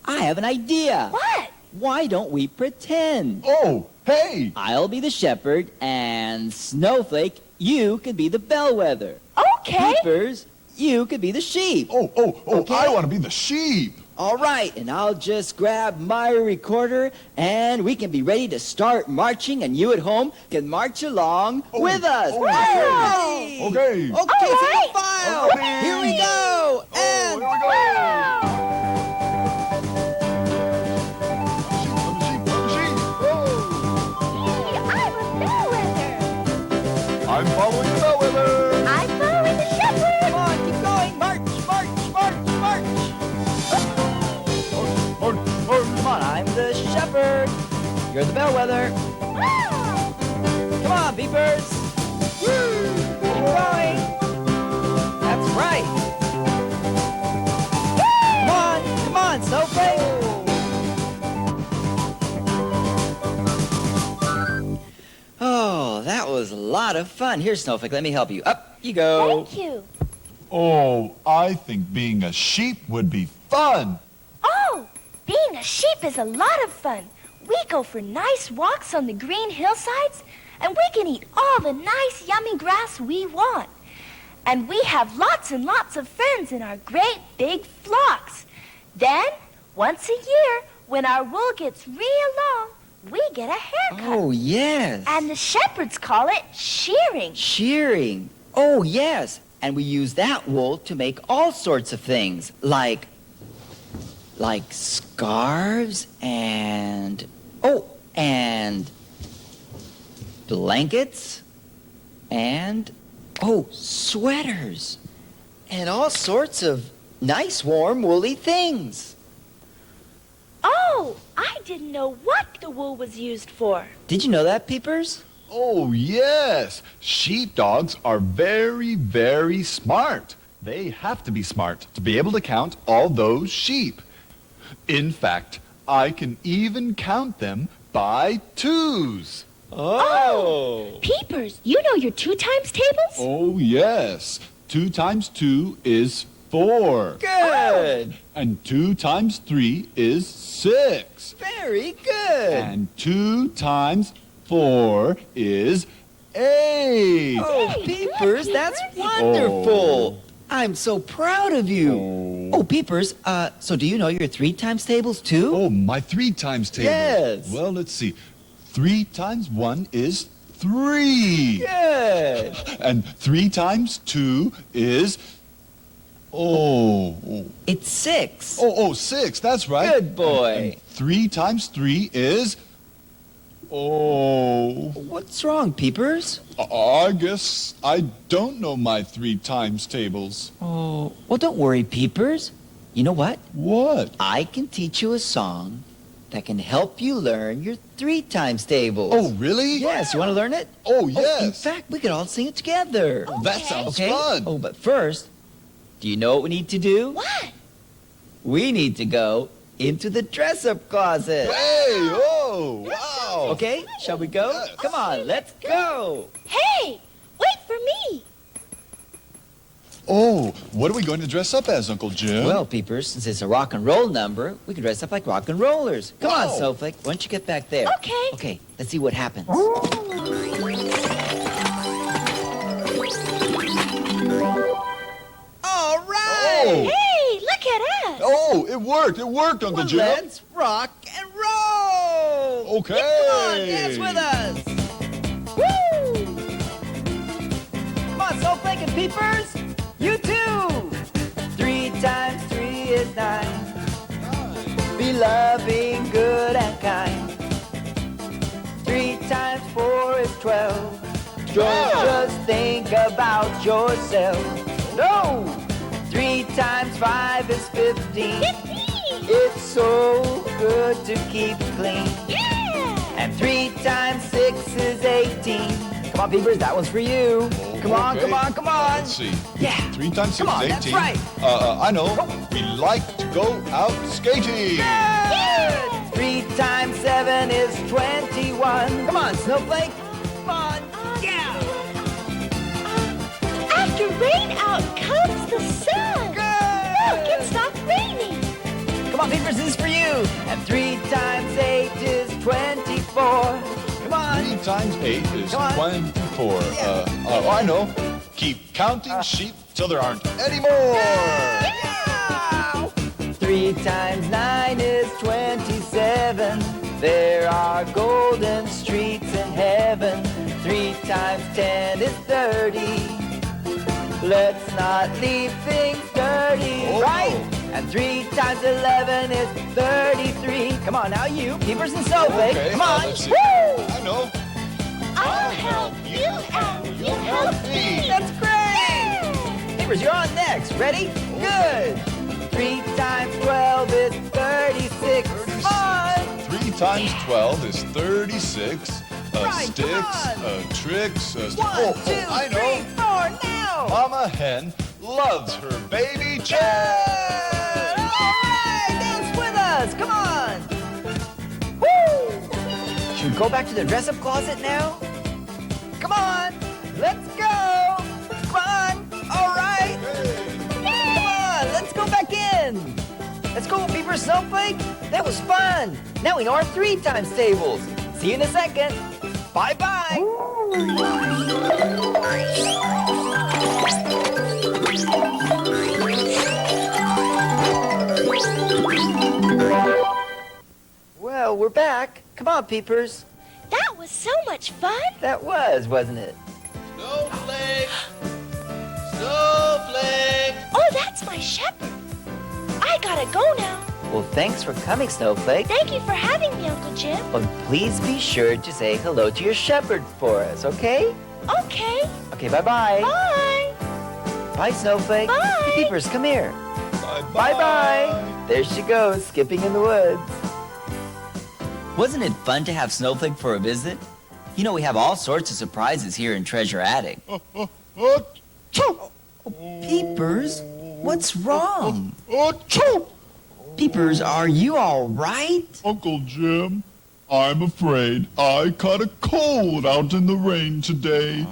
I have an idea. What? Why don't we pretend? Oh, hey. I'll be the shepherd, and Snowflake, you could be the bellwether. Okay. Peepers, you could be the sheep. Oh, Okay. I want to be the sheep. All right, and I'll just grab my recorder, and we can be ready to start marching, and you at home can march along with us. oh, Ready? Okay. Okay, All single right. file. Okay. Here we go. Here And we go. Sheep. Oh. I'm a bellwether. I'm following the bellwether. I'm following the shepherd. come on, keep going. March, march, march, march. Come on, I'm the shepherd. You're the bellwether. Come on, beepers. Keep going. That's right. Come on, Snowflake. was a lot of fun. Here, Snowflake, let me help you. Up you go. Thank you. Oh, I think being a sheep would be fun. Oh, being a sheep is a lot of fun. We go for nice walks on the green hillsides, and we can eat all the nice, yummy grass we want. And we have lots and lots of friends in our great big flocks. Then, once a year, when our wool gets real long, we get a haircut. Oh, yes. And the shepherds call it shearing. Shearing. Oh, yes. And we use that wool to make all sorts of things, like scarves and blankets and sweaters and all sorts of nice, warm, woolly things. Oh, I didn't know what the wool was used for. Did you know that, Peepers? Oh, yes. Sheepdogs are very, very smart. They have to be smart to be able to count all those sheep. In fact, I can even count them by twos. Oh! Peepers, you know your 2 times tables? Oh, yes. 2 times 2 is 4. Good. And 2 times 3 is 6. Very good. And 2 times 4 is 8. Oh, Peepers, that's wonderful. I'm so proud of you. Oh, Peepers, so do you know your 3 times tables too? Oh, my 3 times tables. Yes. Well, let's see. 3 times 1 is 3. Good. And 3 times 2 is... It's 6. Oh, 6, that's right. Good boy. And 3 times 3 is... What's wrong, Peepers? I guess I don't know my 3 times tables. Oh, well, don't worry, Peepers. You know what? What? I can teach you a song that can help you learn your 3 times tables. Oh, really? Yes, you want to learn it? Oh, yes. In fact, we could all sing it together. Oh, that sounds fun. Oh, but first, do you know what we need to do? What? We need to go into the dress-up closet. Hey, oh, wow. Okay, shall we go? Yes. Come on, let's go. Hey, wait for me. Oh, what are we going to dress up as, Uncle Jim? Well, Peepers, since it's a rock and roll number, we can dress up like rock and rollers. Come on, Wow. Snowflake. Why don't you get back there? Okay. Okay, let's see what happens. All right. Oh. Hey, look at us. Oh, it worked, Uncle Well, Jim. let's rock and roll. Okay. Come on, dance with us. Woo! Come on, Snowflake and Peepers. You too. 3 times 3 is 9. Be loving, good, and kind. 3 times 4 is 12. Don't just think about yourself. No. 3 times 5 is 15. It's so good to keep clean. Yeah! And 3 times 6 is 18. Come on, Peepers, that one's for you. Come on, Okay. come on, come on. Let's see. Yeah. 3 times 6 Come on, is 18. that's right. I know. We like to go out skating. Good. 3 times 7 is 21. Come on, Snowflake. Come on. Yeah. After rain, out comes the sun. Good. Look, it stopped raining. Come on, Peepers, this is for you. And 3 times 8 is 24. Come on. 3 times 8 is Come on. 24. I know. Keep counting sheep till there aren't any more. Yeah. 3 times 9 is 27. There are golden streets in heaven. 3 times 10 is 30. Let's not leave things dirty, right? And 3 times 11 is 33. Come on, now you, Peepers and Snowflake. Okay, Come on. let's see. Woo! I know. I'll help you and you help me. That's great! Peepers, you're on next. Ready? Good. 3 times 12 is 36. Come on. 3 times 12 is 36. Right, Sticks, come on. tricks. 1, 2, I 3, know. 4 now. Mama hen loves her baby chick. Good. All right, dance with us. Come on. Woo! Should we go back to the dress-up closet now? Come on. Let's go! Come on! All right! Come on, let's go back in! Let's go, Beaver Snowflake! That was fun! Now we know our 3 times tables. See you in a second. Bye-bye! Well, we're back. Come on, Peepers. That was so much fun. That was, wasn't it? Snowflake! Snowflake! Oh, that's my shepherd. I gotta go now. Well, thanks for coming, Snowflake. Thank you for having me, Uncle Jim. Well, please be sure to say hello to your shepherd for us, okay? Okay. Okay, bye-bye. Bye. Bye, Snowflake. Bye. Hey, Peepers, come here. Bye-bye. There she goes, skipping in the woods. Wasn't it fun to have Snowflake for a visit? You know, we have all sorts of surprises here in Treasure Attic. Peepers, what's wrong? Peepers, are you all right? Uncle Jim, I'm afraid I caught a cold out in the rain today.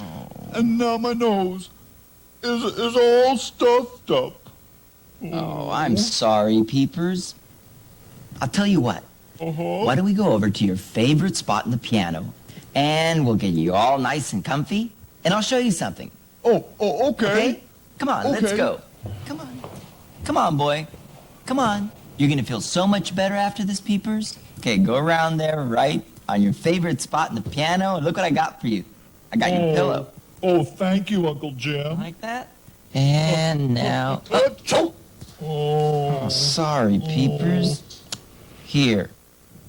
And now my nose is all stuffed up. Oh, I'm sorry, Peepers. I'll tell you what. Why don't we go over to your favorite spot in the piano, and we'll get you all nice and comfy, and I'll show you something. Oh, okay. Okay? Come on, let's go. Come on. Come on, boy. Come on. You're going to feel so much better after this, Peepers. Okay, go around there, right on your favorite spot in the piano, and look what I got for you. I got your pillow. Oh, thank you, Uncle Jim. Like that? And now... Oh, sorry, Peepers. Here.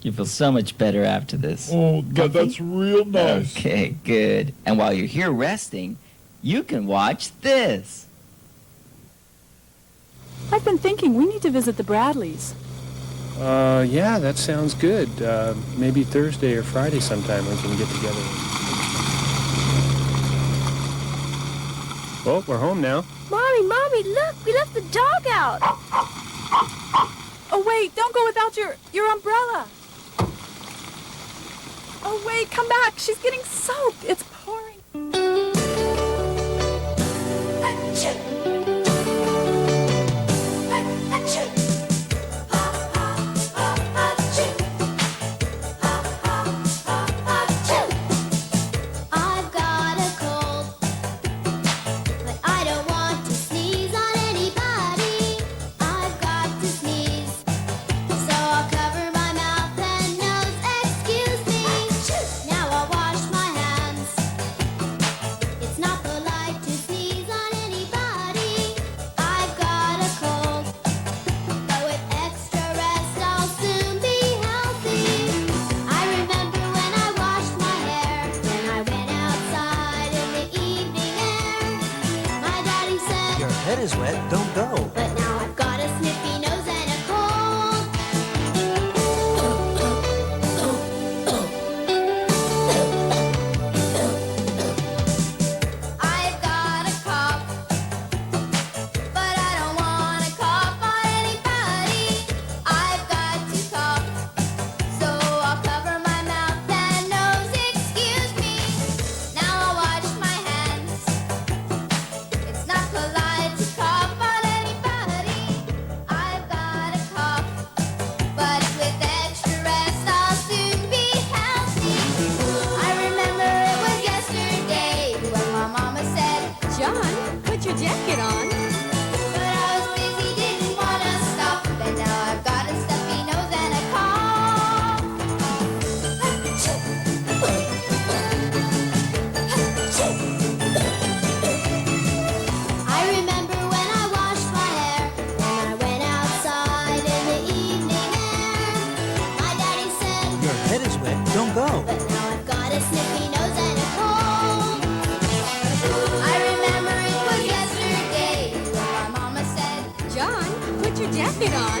You feel so much better after this. Oh, that's real nice. Okay, good. And while you're here resting, you can watch this. I've been thinking we need to visit the Bradleys. Yeah, that sounds good. Maybe Thursday or Friday sometime we can get together. Oh, we're home now. Mommy, look, we left the dog out. Oh, wait, don't go without your umbrella. Oh, wait, come back. She's getting soaked. It's pouring. I've got a cold, but I don't want to sneeze on anybody. I've got to sneeze, so I'll cover my mouth and nose. Excuse me. Now I'll wash my hands. It's not polite to sneeze on anybody. I've got a cold, but with extra rest I'll soon be healthy. I remember when I washed my hair, when I went outside in the evening air. My daddy said, Your head is wet, don't go. but now I've got a sniffy nose and a cold. I've got a cough, but I don't want to cough on anybody. I've got to cough, so I'll cover my mouth and nose. Excuse me. Now I'll wash my hands. It's not polite to cough on anybody. I've got a cough, but with extra rest I'll soon be healthy. I remember it was yesterday when my mama said, John, put your jacket on. but I was busy, didn't want to stop, and now I've got a stuffy nose and a cough. I remember when I washed my hair, when I went outside in the evening air. My daddy said, Your head is wet, don't go. but now I've got a sniffy nose and a cold. I remember it was yesterday when my mama said, John, put your jacket on.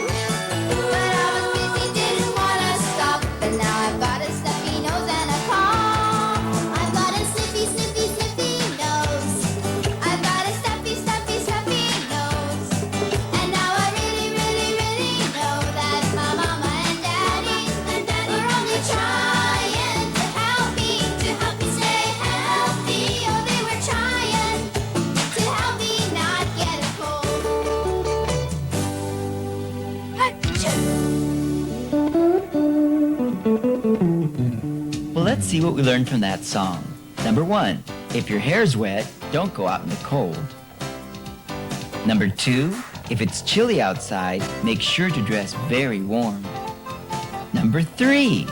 but I was busy, didn't want to stop, and now I've got a stuffy nose and a cough. I've got a sniffy, sniffy, sniffy nose. I've got a stuffy, stuffy, stuffy nose. And now I really, really, really know that my mama and daddy were only trying let's see what we learned from that song. Number 1, if your hair's wet, don't go out in the cold. Number 2, if it's chilly outside, make sure to dress very warm. Number 3,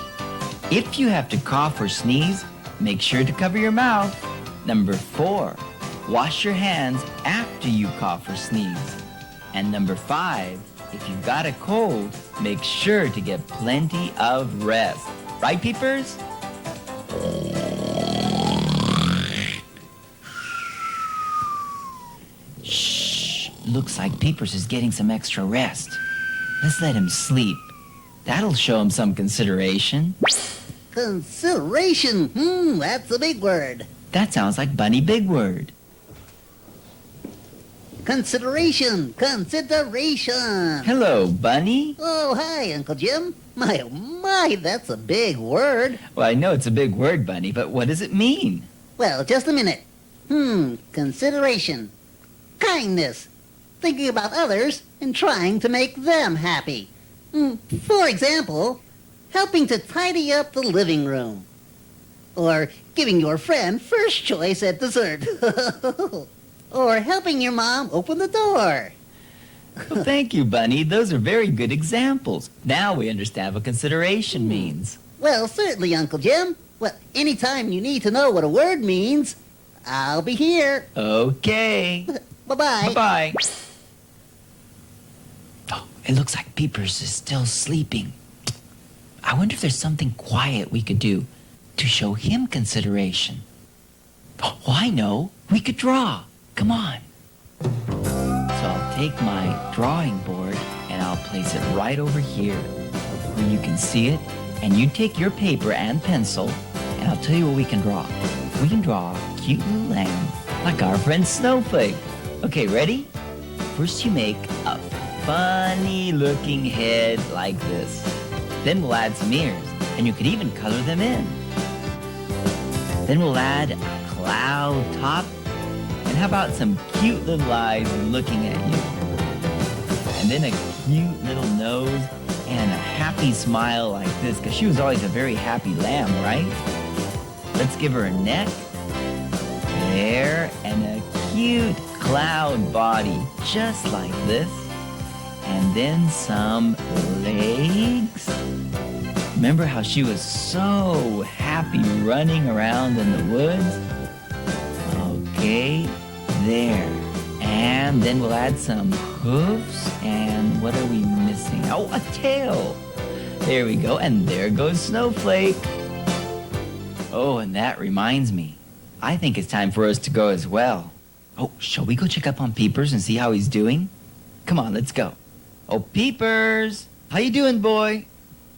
if you have to cough or sneeze, make sure to cover your mouth. Number 4, wash your hands after you cough or sneeze. And number 5, if you've got a cold, make sure to get plenty of rest. Right, peepers? Shh, looks like Peepers is getting some extra rest. Let's let him sleep. That'll show him some consideration. Consideration? That's a big word. That sounds like Bunny Big Word. Consideration. Hello, Bunny. Oh, hi, Uncle Jim. My, oh my, that's a big word. Well, I know it's a big word, Bunny, but what does it mean? Well, just a minute. Consideration. Kindness. Thinking about others and trying to make them happy. For example, helping to tidy up the living room. Or giving your friend first choice at dessert. Or helping your mom open the door. Well, thank you, Bunny. Those are very good examples. Now we understand what consideration means. Well, certainly, Uncle Jim. Well, anytime you need to know what a word means, I'll be here. Okay. Bye-bye. Bye-bye. Oh, it looks like Peepers is still sleeping. I wonder if there's something quiet we could do to show him consideration. Oh, I know. We could draw. Come on. So I'll take my drawing board and I'll place it right over here where you can see it. And you take your paper and pencil and I'll tell you what we can draw. We can draw a cute little lamb like our friend Snowflake. Okay, ready? First you make a funny looking head like this. Then we'll add some ears and you could even color them in. Then we'll add a cloud top. And how about some cute little eyes looking at you? And then a cute little nose and a happy smile like this, because she was always a very happy lamb, right? Let's give her a neck. There, and a cute cloud body, just like this. And then some legs. Remember how she was so happy running around in the woods? Okay, there. And then we'll add some hooves. And what are we missing? Oh, a tail. There we go. And there goes Snowflake. Oh, and that reminds me. I think it's time for us to go as well. Oh, shall we go check up on Peepers and see how he's doing? Come on, let's go. Oh, Peepers. How you doing, boy?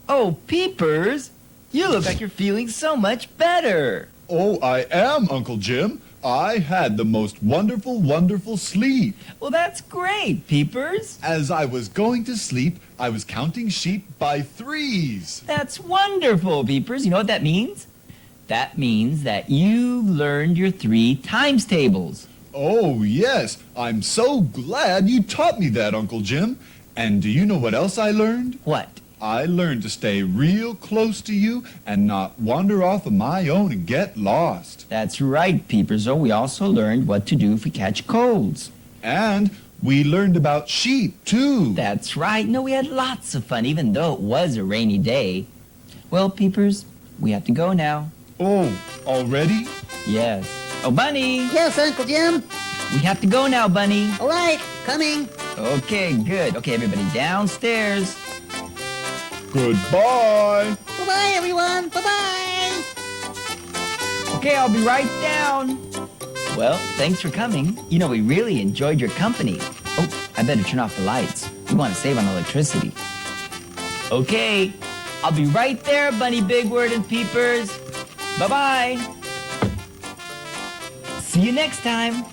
Oh, Peepers. You look like you're feeling so much better. Oh, I am, Uncle Jim. I had the most wonderful sleep. Well, that's great, Peepers. As I was going to sleep, I was counting sheep by threes. That's wonderful, Peepers. You know what that means? That means that you learned your 3 times tables. Oh, yes. I'm so glad you taught me that, Uncle Jim. And do you know what else I learned? What? I learned to stay real close to you and not wander off on my own and get lost. That's right, Peepers. Oh, we also learned what to do if we catch colds. And we learned about sheep, too. That's right. No, we had lots of fun, even though it was a rainy day. Well, Peepers, we have to go now. Oh, already? Yes. Oh, Bunny! Yes, Uncle Jim? We have to go now, Bunny. All right, coming. Okay, good. Okay, everybody downstairs. Goodbye. Bye-bye, everyone. Bye-bye. Okay, I'll be right down. Well, thanks for coming. You know, we really enjoyed your company. Oh, I better turn off the lights. We want to save on electricity. Okay, I'll be right there, Bunny Big Word and Peepers. Bye-bye. See you next time.